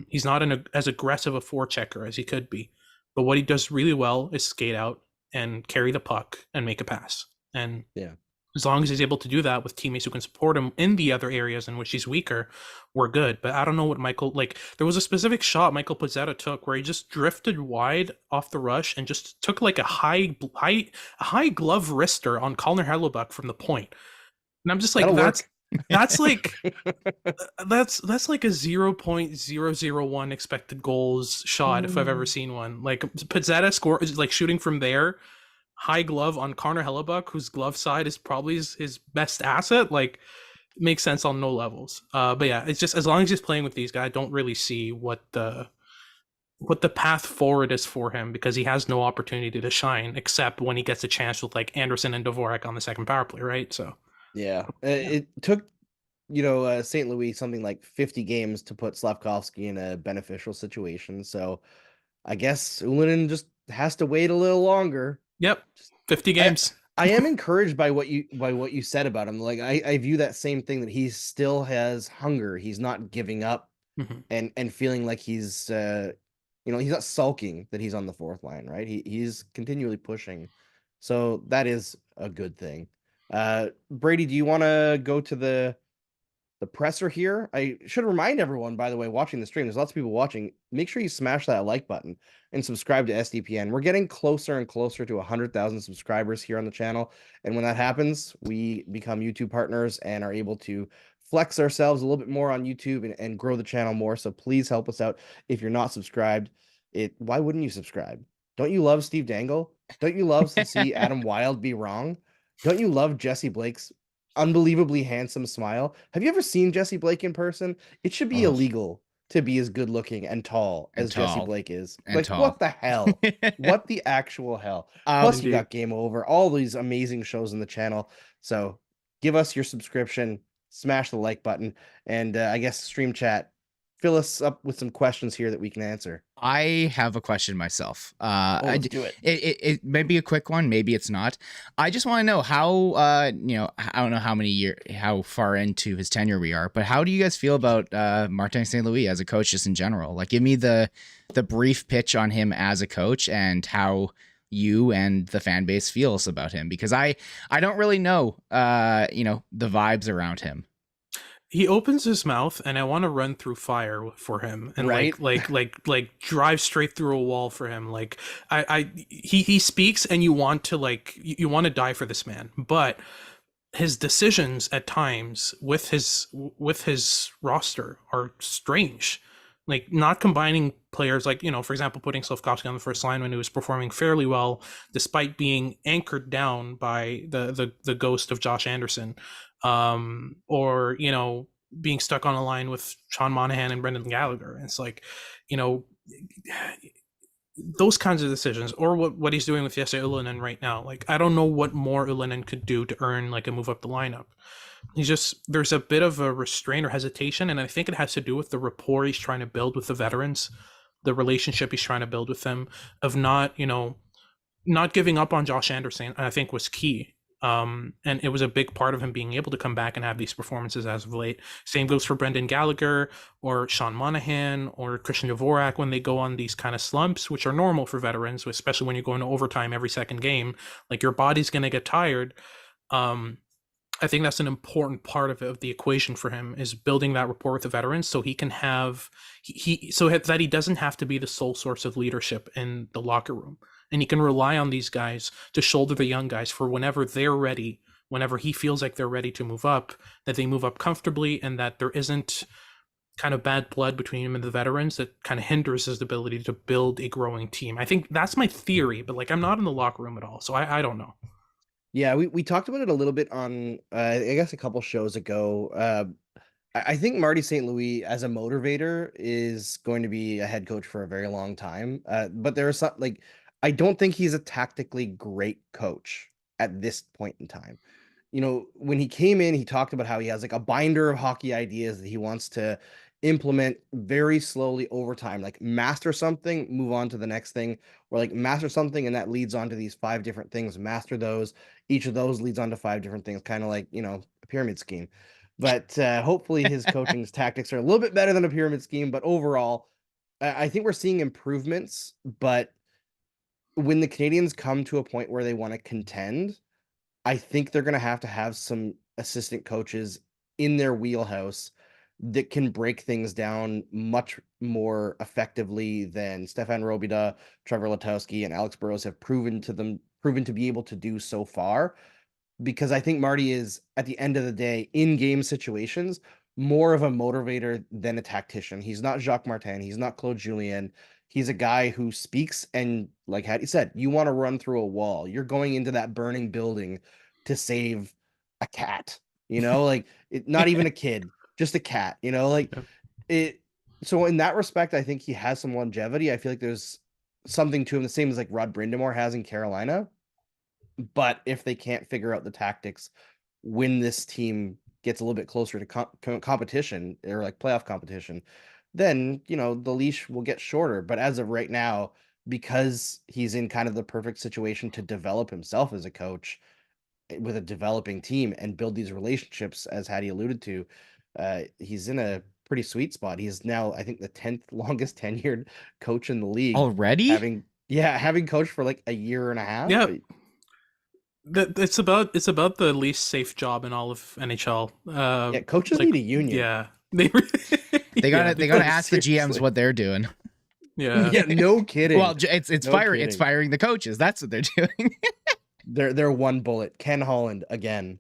He's not as aggressive a forechecker as he could be. But what he does really well is skate out and carry the puck and make a pass. And yeah, as long as he's able to do that with teammates who can support him in the other areas in which he's weaker, we're good. But I don't know what Michael, like there was a specific shot Michael Pizzetta took where he just drifted wide off the rush and just took like a high glove wrister on Connor Hellebuck from the point. And I'm just like, that's like that's like a 0.001 expected goals shot if I've ever seen one. Like Pizzetta score is like shooting from there, high glove on Connor Hellebuck, whose glove side is probably his best asset. Like makes sense on no levels. But yeah, it's just as long as he's playing with these guys, I don't really see what the path forward is for him, because he has no opportunity to shine except when he gets a chance with like Anderson and Dvorak on the second power play, right? So yeah, it took St. Louis something like 50 games to put Slafkovsky in a beneficial situation. So I guess Ylonen just has to wait a little longer. Yep, 50 games. I am encouraged by what you said about him. Like I view that same thing, that he still has hunger. He's not giving up and feeling like he's he's not sulking that he's on the fourth line, right? He's continually pushing. So that is a good thing. Brady, do you want to go to the presser here? I should remind everyone, by the way, watching the stream, there's lots of people watching. Make sure you smash that like button and subscribe to SDPN. We're getting closer and closer to 100,000 subscribers here on the channel. And when that happens, we become YouTube partners and are able to flex ourselves a little bit more on YouTube and grow the channel more. So please help us out. If you're not subscribed, why wouldn't you subscribe? Don't you love Steve Dangle? Don't you love to see Adam Wilde be wrong? Don't you love Jesse Blake's unbelievably handsome smile? Have you ever seen Jesse Blake in person? It should be illegal to be as good looking and tall as Jesse Blake is. Like, what the hell? What the actual hell? Plus, you got Game Over, all these amazing shows on the channel. So give us your subscription, smash the like button, and I guess stream chat. Fill us up with some questions here that we can answer. I have a question myself. Let's do it. It may be a quick one, maybe it's not. I just want to know how, I don't know how far into his tenure we are, but how do you guys feel about Martin St. Louis as a coach, just in general? Like, give me the brief pitch on him as a coach and how you and the fan base feels about him, because I don't really know, the vibes around him. He opens his mouth and I want to run through fire for him and like drive straight through a wall for him. Like he speaks and you want to die for this man, but his decisions at times with his roster are strange. Like not combining players, like, for example, putting Slafkovsky on the first line when he was performing fairly well, despite being anchored down by the ghost of Josh Anderson. Or being stuck on a line with Sean Monahan and Brendan Gallagher. And it's like, those kinds of decisions, or what he's doing with Jesse Ylonen right now. Like, I don't know what more Ylonen could do to earn like a move up the lineup. There's a bit of a restraint or hesitation, and I think it has to do with the rapport he's trying to build with the veterans, the relationship he's trying to build with them, of not giving up on Josh Anderson, I think was key. And it was a big part of him being able to come back and have these performances as of late. Same goes for Brendan Gallagher or Sean Monahan or Christian Dvorak when they go on these kind of slumps, which are normal for veterans, especially when you're going to overtime every second game. Like, your body's going to get tired. I think that's an important part of the equation for him, is building that rapport with the veterans so he can have so that he doesn't have to be the sole source of leadership in the locker room. and he can rely on these guys to shoulder the young guys for whenever they're ready, whenever he feels like they're ready to move up, that they move up comfortably, and that there isn't kind of bad blood between him and the veterans that kind of hinders his ability to build a growing team. I think that's my theory, but like I'm not in the locker room at all, so I don't know. Yeah, we talked about it a little bit on I guess a couple shows ago. I think Marty St. Louis as a motivator is going to be a head coach for a very long time. But there are some like I don't think he's a tactically great coach at this point in time. You know, when he came in, he talked about how he has like a binder of hockey ideas that he wants to implement very slowly over time, like master something, move on to the next thing, or like master something and that leads on to these 5 different things, master those, each of those leads on to 5 different things, kind of like, you know, a pyramid scheme. But hopefully his coaching's tactics are a little bit better than a pyramid scheme, but overall, I think we're seeing improvements, but when the Canadians come to a point where they want to contend, I think they're going to have some assistant coaches in their wheelhouse that can break things down much more effectively than Stefan Robida, Trevor Letowski, and Alex Burrows have proven to be able to do so far. Because I think Marty is, at the end of the day, in game situations, more of a motivator than a tactician. He's not Jacques Martin. He's not Claude Julien. He's a guy who speaks, and like Hattie said, you want to run through a wall. You're going into that burning building to save a cat, you know, like not even a kid, just a cat, you know, like it. So in that respect, I think he has some longevity. I feel like there's something to him, the same as like Rod Brindamore has in Carolina. But if they can't figure out the tactics when this team gets a little bit closer to competition or like playoff competition, then, you know, the leash will get shorter. But as of right now, because he's in kind of the perfect situation to develop himself as a coach with a developing team and build these relationships, as Hattie alluded to, he's in a pretty sweet spot. He's now, I think, the 10th longest tenured coach in the league Already? having coached for like a year and a half. Yeah. It's about the least safe job in all of NHL. Yeah, coaches need a union. Yeah, they gotta ask the GMs what they're doing. Yeah, yeah, no kidding. Well, it's firing the coaches. That's what they're doing. They're one bullet. Ken Holland again.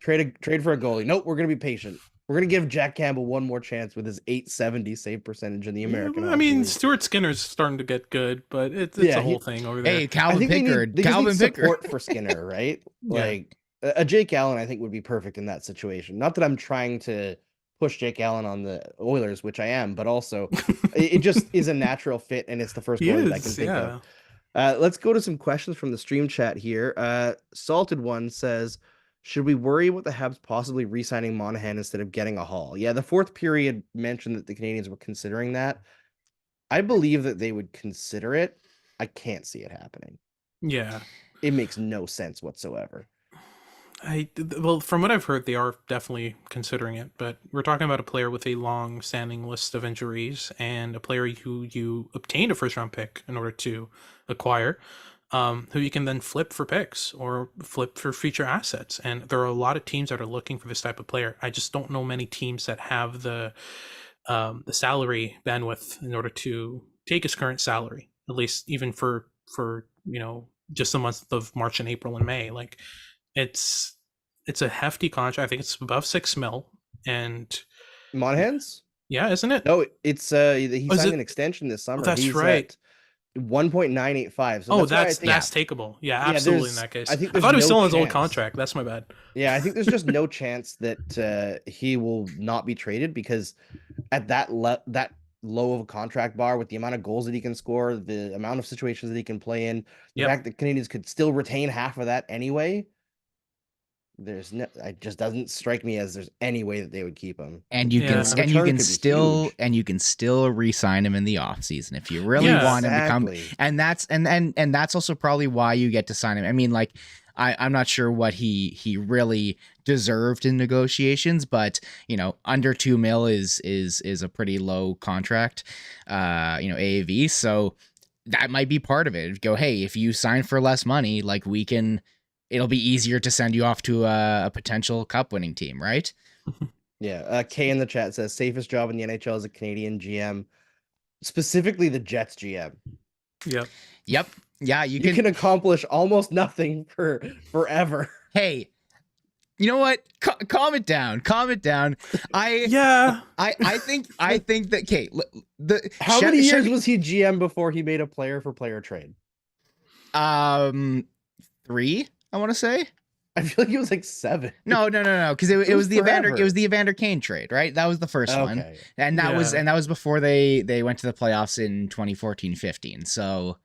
Trade for a goalie. Nope, we're gonna be patient. We're gonna give Jack Campbell one more chance with his .870 save percentage in the American. I mean, Stuart Skinner's starting to get good, but it's a whole thing over there. Hey, Calvin Pickard. Calvin Pickard support for Skinner, right? Like a Jake Allen, I think would be perfect in that situation. Not that I'm trying to push Jake Allen on the Oilers, which I am, but also it just is a natural fit, and it's the first goalie that I can think of. Let's go to some questions from the stream chat here. Salted One says, should we worry about the Habs possibly re-signing Monahan instead of getting a haul? Yeah, the fourth period mentioned that the Canadians were considering that. I believe that they would consider it. I can't see it happening. Yeah. It makes no sense whatsoever. Well, from what I've heard, they are definitely considering it, but we're talking about a player with a long-standing list of injuries and a player who you obtained a first-round pick in order to acquire, who you can then flip for picks or flip for future assets. And there are a lot of teams that are looking for this type of player. I just don't know many teams that have the salary bandwidth in order to take his current salary, at least even for you know, just the months of March and April and May. Like, it's a hefty contract. I think it's above $6 million. And Monahan's? Yeah, isn't it? No, it's he signed an extension this summer. Oh, that's right. 1.985. So that's takeable. Yeah, absolutely. In that case, I thought he was still on his old contract. That's my bad. Yeah, I think there's just no chance that he will not be traded, because at that low of a contract bar, with the amount of goals that he can score, the amount of situations that he can play in, the fact that Canadians could still retain half of that anyway. It just doesn't strike me as there's any way that they would keep him. And you can still re-sign him in the offseason if you really want him to come. And that's also probably why you get to sign him. I mean, like, I'm not sure what he really deserved in negotiations, but you know, under $2 million is a pretty low contract, AAV. So that might be part of it. Go, hey, if you sign for less money, like, it'll be easier to send you off to a potential cup winning team, right? Yeah. Kay in the chat says safest job in the NHL is a Canadian GM, specifically the Jets GM. Yep. Yep. Yeah, You can accomplish almost nothing for forever. Hey, you know what? Calm it down. Calm it down. I think that okay. How many years was he GM before he made a player-for-player trade? 3, I want to say. I feel like it was like 7. No, because it was the Evander Kane trade, right? That was the first one, and that was before they went to the playoffs in 2014-15. So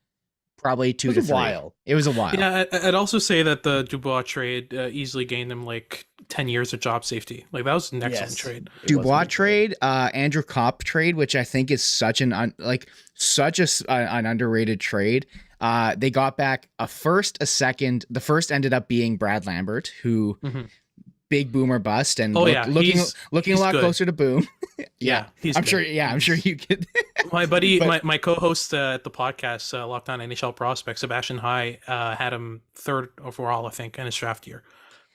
probably 2 to 3. It was a while. Yeah, I'd also say that the Dubois trade easily gained them like 10 years of job safety. Like that was an excellent trade. Dubois trade, Andrew Kopp trade, which I think is such an underrated trade. They got back a first, a second. The first ended up being Brad Lambert, who big boomer bust and looking a lot closer to boom. I'm sure you could. My buddy, my co-host at the podcast, Locked On NHL Prospect, Sebastian High, had him 3rd overall, I think, in his draft year.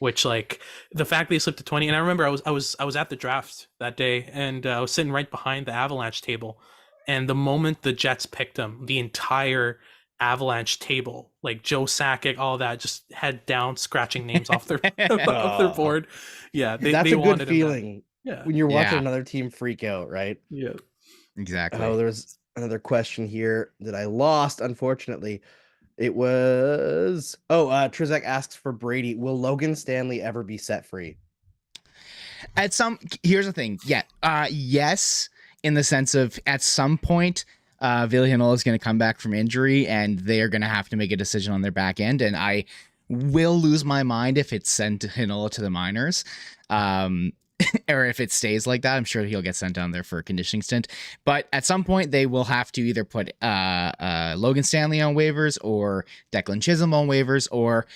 Which, like, the fact that he slipped to 20, and I remember I was at the draft that day, and I was sitting right behind the Avalanche table, and the moment the Jets picked him, the entire Avalanche table, like Joe Sakic, all that, just head down, scratching names off their off their board. Yeah, that's a good feeling. When you're watching another team freak out, right? Yeah, exactly. Oh, there's another question here that I lost, unfortunately. It was Trizak asks for Brady. Will Logan Stanley ever be set free? Here's the thing. Yeah. Yes, in the sense of at some point, Villanova is going to come back from injury and they're going to have to make a decision on their back end. And I will lose my mind if it's sent Hinola to the minors. Or if it stays like that. I'm sure he'll get sent down there for a conditioning stint. But at some point, they will have to either put Logan Stanley on waivers or Declan Chisholm on waivers or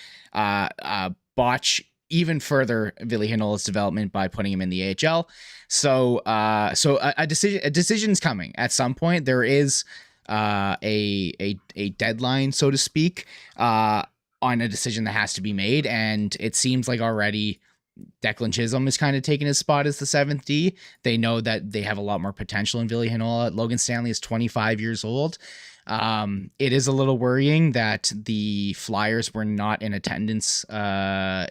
botch even further Ville Hinola's development by putting him in the AHL. So a decision's coming at some point. There is a deadline, so to speak, on a decision that has to be made, and it seems like already Declan Chisholm is kind of taking his spot as the 7th D. They know that they have a lot more potential in Ville Heinola. Logan Stanley is 25 years old. It is a little worrying that the Flyers were not in attendance,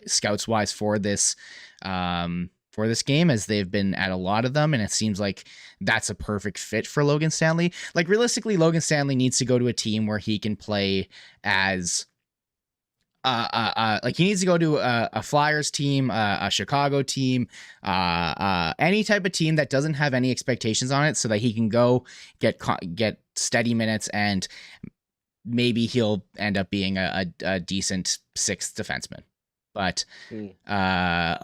scouts wise, for this game, as they've been at a lot of them, and it seems like that's a perfect fit for Logan Stanley. Like, realistically, Logan Stanley needs to go to a team where he can play as like he needs to go to a Flyers team, a Chicago team, any type of team that doesn't have any expectations on it, so that he can go get steady minutes, and maybe he'll end up being a decent 6th defenseman. But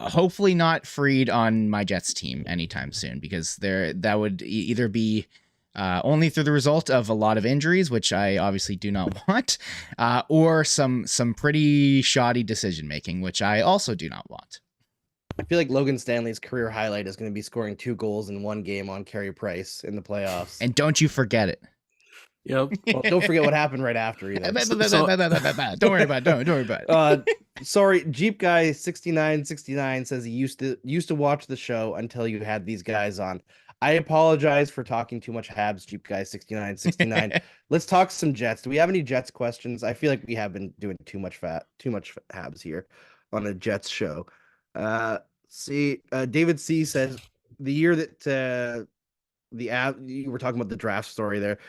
hopefully not freed on my Jets team anytime soon, because that would either be only through the result of a lot of injuries, which I obviously do not want, or some pretty shoddy decision making, which I also do not want. I feel like Logan Stanley's career highlight is going to be scoring 2 goals in one game on Carey Price in the playoffs. And don't you forget it. Yep. Well, don't forget what happened right after either. Don't worry about it. Don't worry about it. Sorry, Jeep Guy 6969 says he used to watch the show until you had these guys on. I apologize for talking too much Habs, Jeep Guy 6969. Let's talk some Jets. Do we have any Jets questions? I feel like we have been doing too much Habs here on a Jets show. David C says the year that the Avs, you were talking about the draft story there,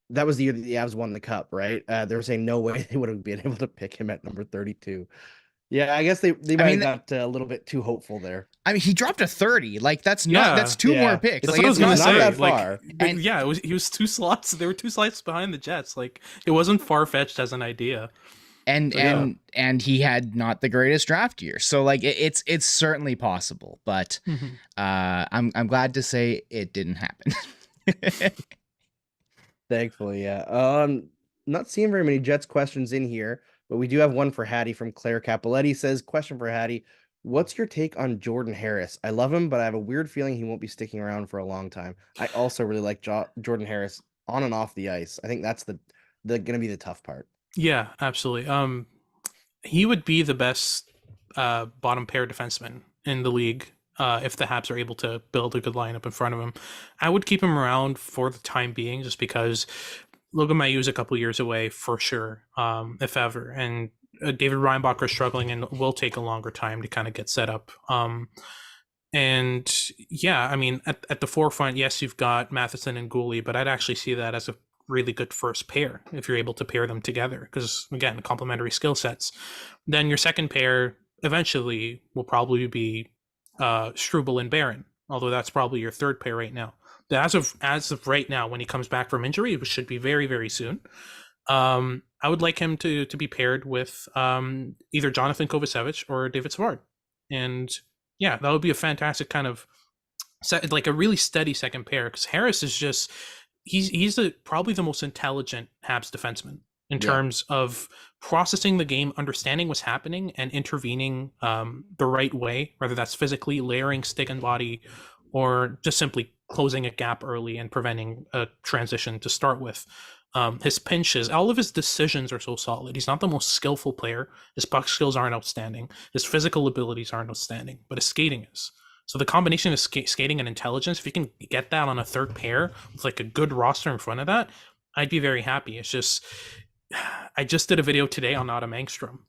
that was the year that the Avs won the cup, right? They were saying no way they would have been able to pick him at number 32. Yeah, I guess they might have got a little bit too hopeful there. I mean, he dropped a 30. Like, that's 2 more picks. That's like, what I was gonna say. Not that far. And he was 2 slots. There were 2 slots behind the Jets. Like, it wasn't far fetched as an idea. And he had not the greatest draft year. So like it's certainly possible, but I'm glad to say it didn't happen. Thankfully, yeah. Not seeing very many Jets questions in here, but we do have one for Hattie from Claire Capoletti. Says, question for Hattie: what's your take on Jordan Harris? I love him, but I have a weird feeling he won't be sticking around for a long time. I also really like Jordan Harris on and off the ice. I think that's the going to be the tough part. Yeah, absolutely. He would be the best bottom pair defenseman in the league if the Habs are able to build a good lineup in front of him. I would keep him around for the time being, just because Logan Mayu's a couple years away for sure, if ever, and David Reinbacher is struggling and will take a longer time to kind of get set up. And yeah, I mean, at the forefront, yes, you've got Matheson and Gooley, but I'd actually see that as a really good first pair if you're able to pair them together, because again, complementary skill sets. Then your second pair eventually will probably be Struble and Barron, although that's probably your third pair right now. As of right now, when he comes back from injury, which should be very, very soon, I would like him to be paired with either Jonathan Kovacevic or David Savard. And yeah, that would be a fantastic kind of set, like a really steady second pair, because Harris is just he's probably the most intelligent Habs defenseman in terms of processing the game, understanding what's happening, and intervening the right way, whether that's physically layering stick and body, or just simply closing a gap early and preventing a transition to start with. His pinches, all of his decisions are so solid. He's not the most skillful player. His puck skills aren't outstanding. His physical abilities aren't outstanding, but his skating is. So the combination of skating and intelligence, if you can get that on a third pair with like a good roster in front of that, I'd be very happy. It's just, I just did a video today on Adam Engstrom.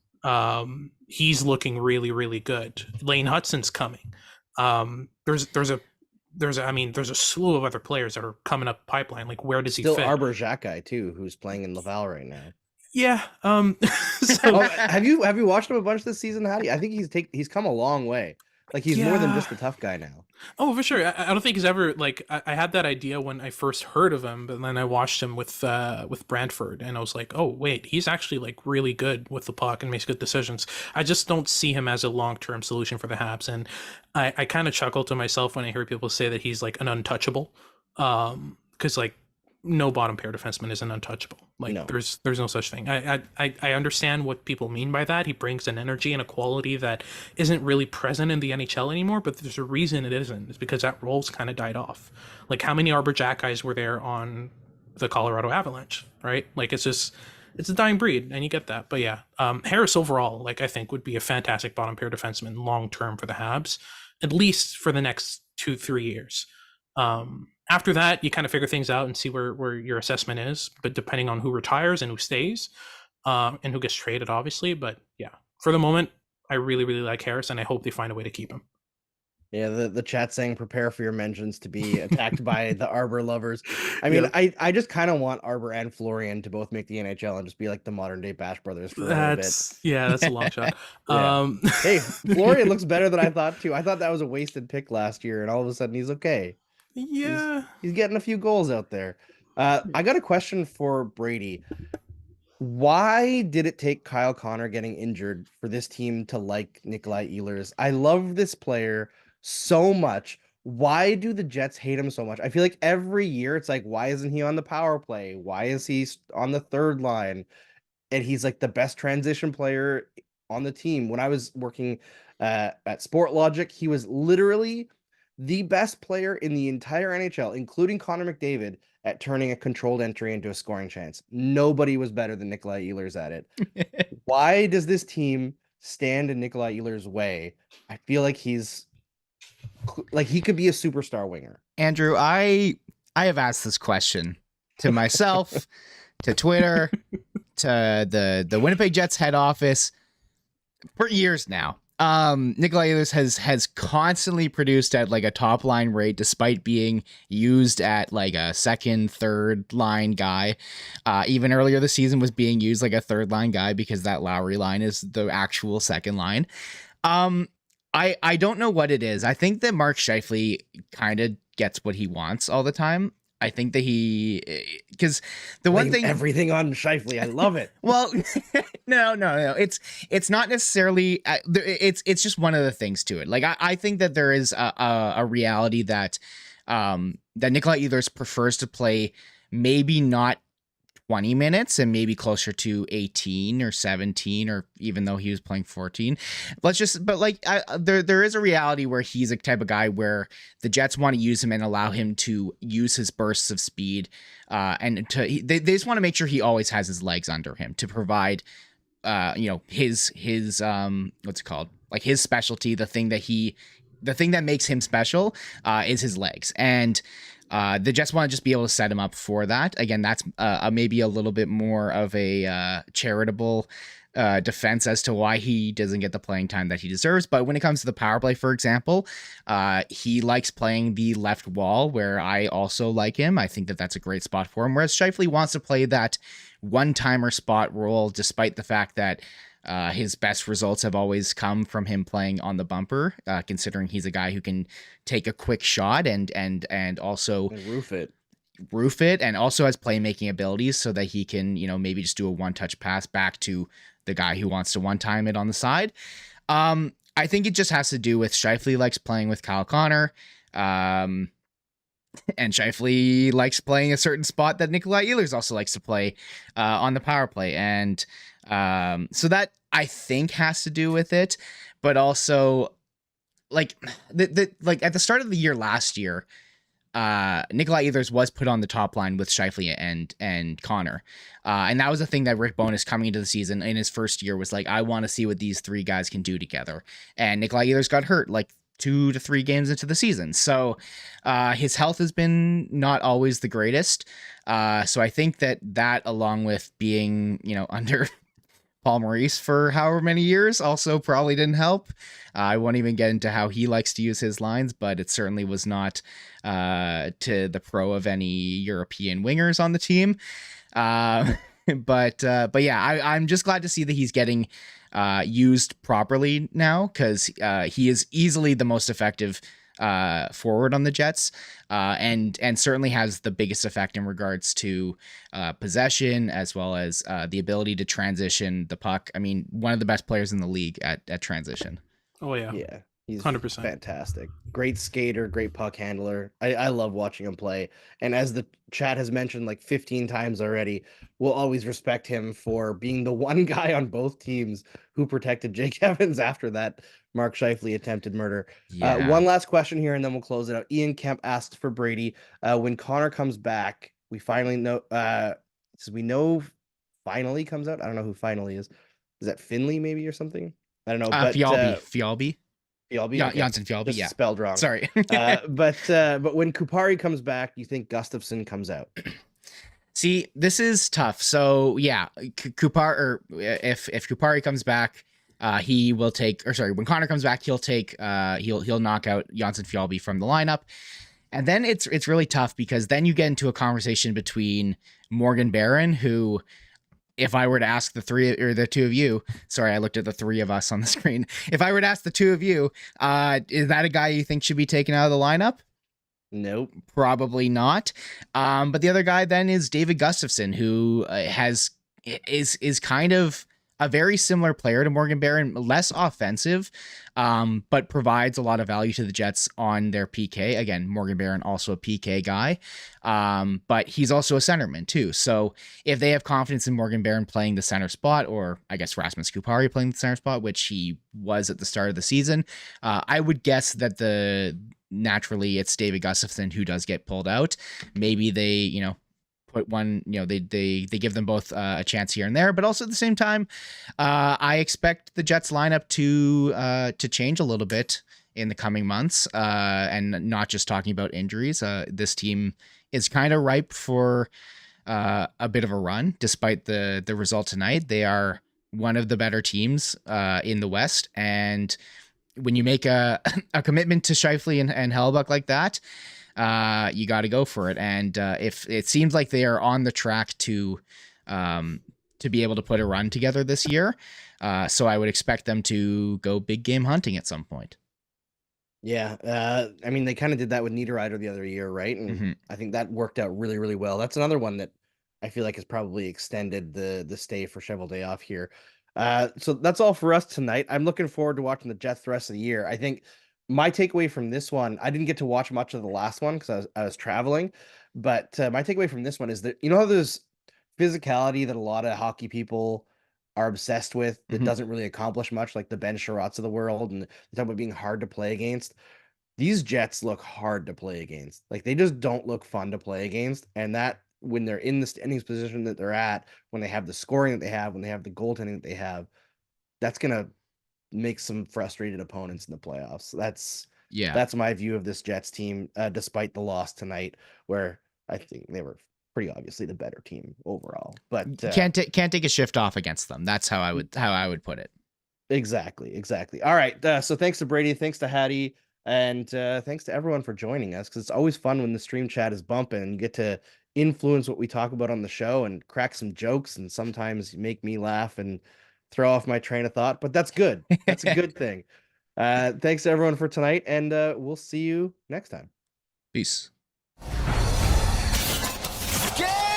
He's looking really, really good. Lane Hudson's coming. There's a slew of other players that are coming up pipeline. Like, where does he Still fit? Arbor Xhekaj too, who's playing in Laval right now. Yeah. So, have you watched him a bunch this season, Hattie? I think he's come a long way. Like, he's more than just a tough guy now. Oh, for sure. I don't think he's ever like I had that idea when I first heard of him, but then I watched him with Brantford, and I was like, oh wait, he's actually like really good with the puck and makes good decisions. I just don't see him as a long-term solution for the Habs, and I kind of chuckle to myself when I hear people say that he's like an untouchable, because like no bottom pair defenseman is an untouchable. Like no. There's no such thing. I understand what people mean by that. He brings an energy and a quality that isn't really present in the NHL anymore, but there's a reason it isn't. It's because that role's kind of died off. Like, how many Arbor Xhekajs were there on the Colorado Avalanche, right? Like, it's a dying breed, and you get that. But yeah, Harris overall, like, I think would be a fantastic bottom pair defenseman long term for the Habs, at least for the next 2-3 years. After that, you kind of figure things out and see where your assessment is, but depending on who retires and who stays, and who gets traded, obviously. But yeah, for the moment, I really, really like Harris, and I hope they find a way to keep him. Yeah, the chat saying prepare for your mentions to be attacked by the Arbor lovers. I mean, yeah. I just kind of want Arbor and Florian to both make the NHL and just be like the modern day Bash Brothers for a little bit. Yeah, that's a long shot. Hey, Florian looks better than I thought too. I thought that was a wasted pick last year, and all of a sudden he's okay. Yeah, he's getting a few goals out there. I got a question for Brady. Why did it take Kyle Connor getting injured for this team to like Nikolai Ehlers? I love this player so much. Why do the Jets hate him so much? I feel like every year it's like, why isn't he on the power play? Why is he on the third line? And he's like the best transition player on the team. When I was working at Sport Logic, he was literally the best player in the entire NHL, including Connor McDavid, at turning a controlled entry into a scoring chance. Nobody was better than Nikolai Ehlers at it. Why does this team stand in Nikolai Ehlers' way? I feel like he could be a superstar winger. Andrew, I have asked this question to myself, to Twitter, to the Winnipeg Jets head office for years now. Nikolai Ehlers has constantly produced at like a top line rate, despite being used at like a second, third line guy. Even earlier this season was being used like a third line guy because that Lowry line is the actual second line. I don't know what it is. I think that Mark Scheifele kind of gets what he wants all the time. I think that because the one thing, everything on Scheifele, I love it. Well, no. It's not necessarily. It's just one of the things to it. Like I think that there is a reality that that Nikolai Ehlers prefers to play maybe not 20 minutes and maybe closer to 18 or 17, or even though he was playing 14. But there is a reality where he's a type of guy where the Jets want to use him and allow him to use his bursts of speed. They just want to make sure he always has his legs under him to provide, his what's it called? Like his specialty, the thing that makes him special is his legs. And The Jets want to just be able to set him up for that. Again, that's maybe a little bit more of a charitable defense as to why he doesn't get the playing time that he deserves. But when it comes to the power play, for example, he likes playing the left wall, where I also like him. I think that that's a great spot for him. Whereas Scheifele wants to play that one-timer spot role, despite the fact that his best results have always come from him playing on the bumper, considering he's a guy who can take a quick shot and also roof it, and also has playmaking abilities so that he can, maybe just do a one-touch pass back to the guy who wants to one-time it on the side. I think it just has to do with Scheifele likes playing with Kyle Connor, and Scheifele likes playing a certain spot that Nikolai Ehlers also likes to play on the power play. And so that, I think, has to do with it. But also, like at the start of the year last year, Nikolai Ehlers was put on the top line with Scheifele and Connor. And that was the thing that Rick Bowness coming into the season in his first year was like, I want to see what these three guys can do together. And Nikolai Ehlers got hurt like 2 to 3 games into the season. So his health has been not always the greatest. So I think that along with being, under Paul Maurice for however many years also probably didn't help. I won't even get into how he likes to use his lines, but it certainly was not to the pro of any European wingers on the team. But yeah, I'm just glad to see that he's getting used properly now, because he is easily the most effective forward on the Jets, and certainly has the biggest effect in regards to possession, as well as the ability to transition the puck. I mean, one of the best players in the league at transition. Oh yeah. He's 100%. fantastic. Great skater, great puck handler. I love watching him play. And as the chat has mentioned like 15 times already, we'll always respect him for being the one guy on both teams who protected Jake Evans after that Mark Scheifele attempted murder. Yeah. One last question here, and then we'll close it out. Ian Kemp asks for Brady. When Connor comes back, we finally know. We know finally comes out. I don't know who finally is. Is that Finley maybe or something? I don't know. But Fialbi. Okay. Janssen Fialbi, Just yeah. spelled wrong. Sorry. But when Kupari comes back, you think Gustafsson comes out? See, this is tough. So yeah, Kupari, or if Kupari comes back, he will take, or sorry, when Connor comes back, he'll take, he'll knock out Janssen Fialbi from the lineup. And then it's really tough, because then you get into a conversation between Morgan Barron, who, if I were to ask the two of you, sorry, I looked at the three of us on the screen. If I were to ask the two of you, is that a guy you think should be taken out of the lineup? Nope. Probably not. But the other guy then is David Gustafsson, who is kind of a very similar player to Morgan Barron, less offensive, but provides a lot of value to the Jets on their PK. Again, Morgan Barron also a PK guy, but he's also a centerman too. So if they have confidence in Morgan Barron playing the center spot, or I guess Rasmus Kupari playing the center spot, which he was at the start of the season, I would guess that naturally it's David Gustafsson who does get pulled out. Maybe they, put one, they give them both a chance here and there, but also at the same time, I expect the Jets lineup to change a little bit in the coming months, and not just talking about injuries. This team is kind of ripe for a bit of a run, despite the result tonight. They are one of the better teams in the West, and when you make a commitment to Scheifele and Hellebuyck like that, you got to go for it. And if it seems like they are on the track to be able to put a run together this year, so I would expect them to go big game hunting at some point. Yeah, I mean, they kind of did that with Niederreiter the other year, right? And I think that worked out really, really well. That's another one that I feel like has probably extended the stay for Cheveldayoff here. So that's all for us tonight. I'm looking forward to watching the Jets the rest of the year. I think my takeaway from this one, I didn't get to watch much of the last one because I was traveling, but my takeaway from this one is that, how there's physicality that a lot of hockey people are obsessed with that doesn't really accomplish much, like the Ben Sherratts of the world, and they talk about being hard to play against. These Jets look hard to play against. Like, they just don't look fun to play against, and that when they're in the standings position that they're at, when they have the scoring that they have, when they have the goaltending that they have, that's gonna make some frustrated opponents in the playoffs. Yeah. That's my view of this Jets team, despite the loss tonight, where I think they were pretty obviously the better team overall. But Can't take a shift off against them. That's how I would put it. Exactly. All right. So thanks to Brady, thanks to Hattie, and thanks to everyone for joining us, because it's always fun when the stream chat is bumping and you get to influence what we talk about on the show and crack some jokes and sometimes make me laugh and throw off my train of thought. But that's good. That's a good thing. Thanks to everyone for tonight, and we'll see you next time. Peace. Yeah!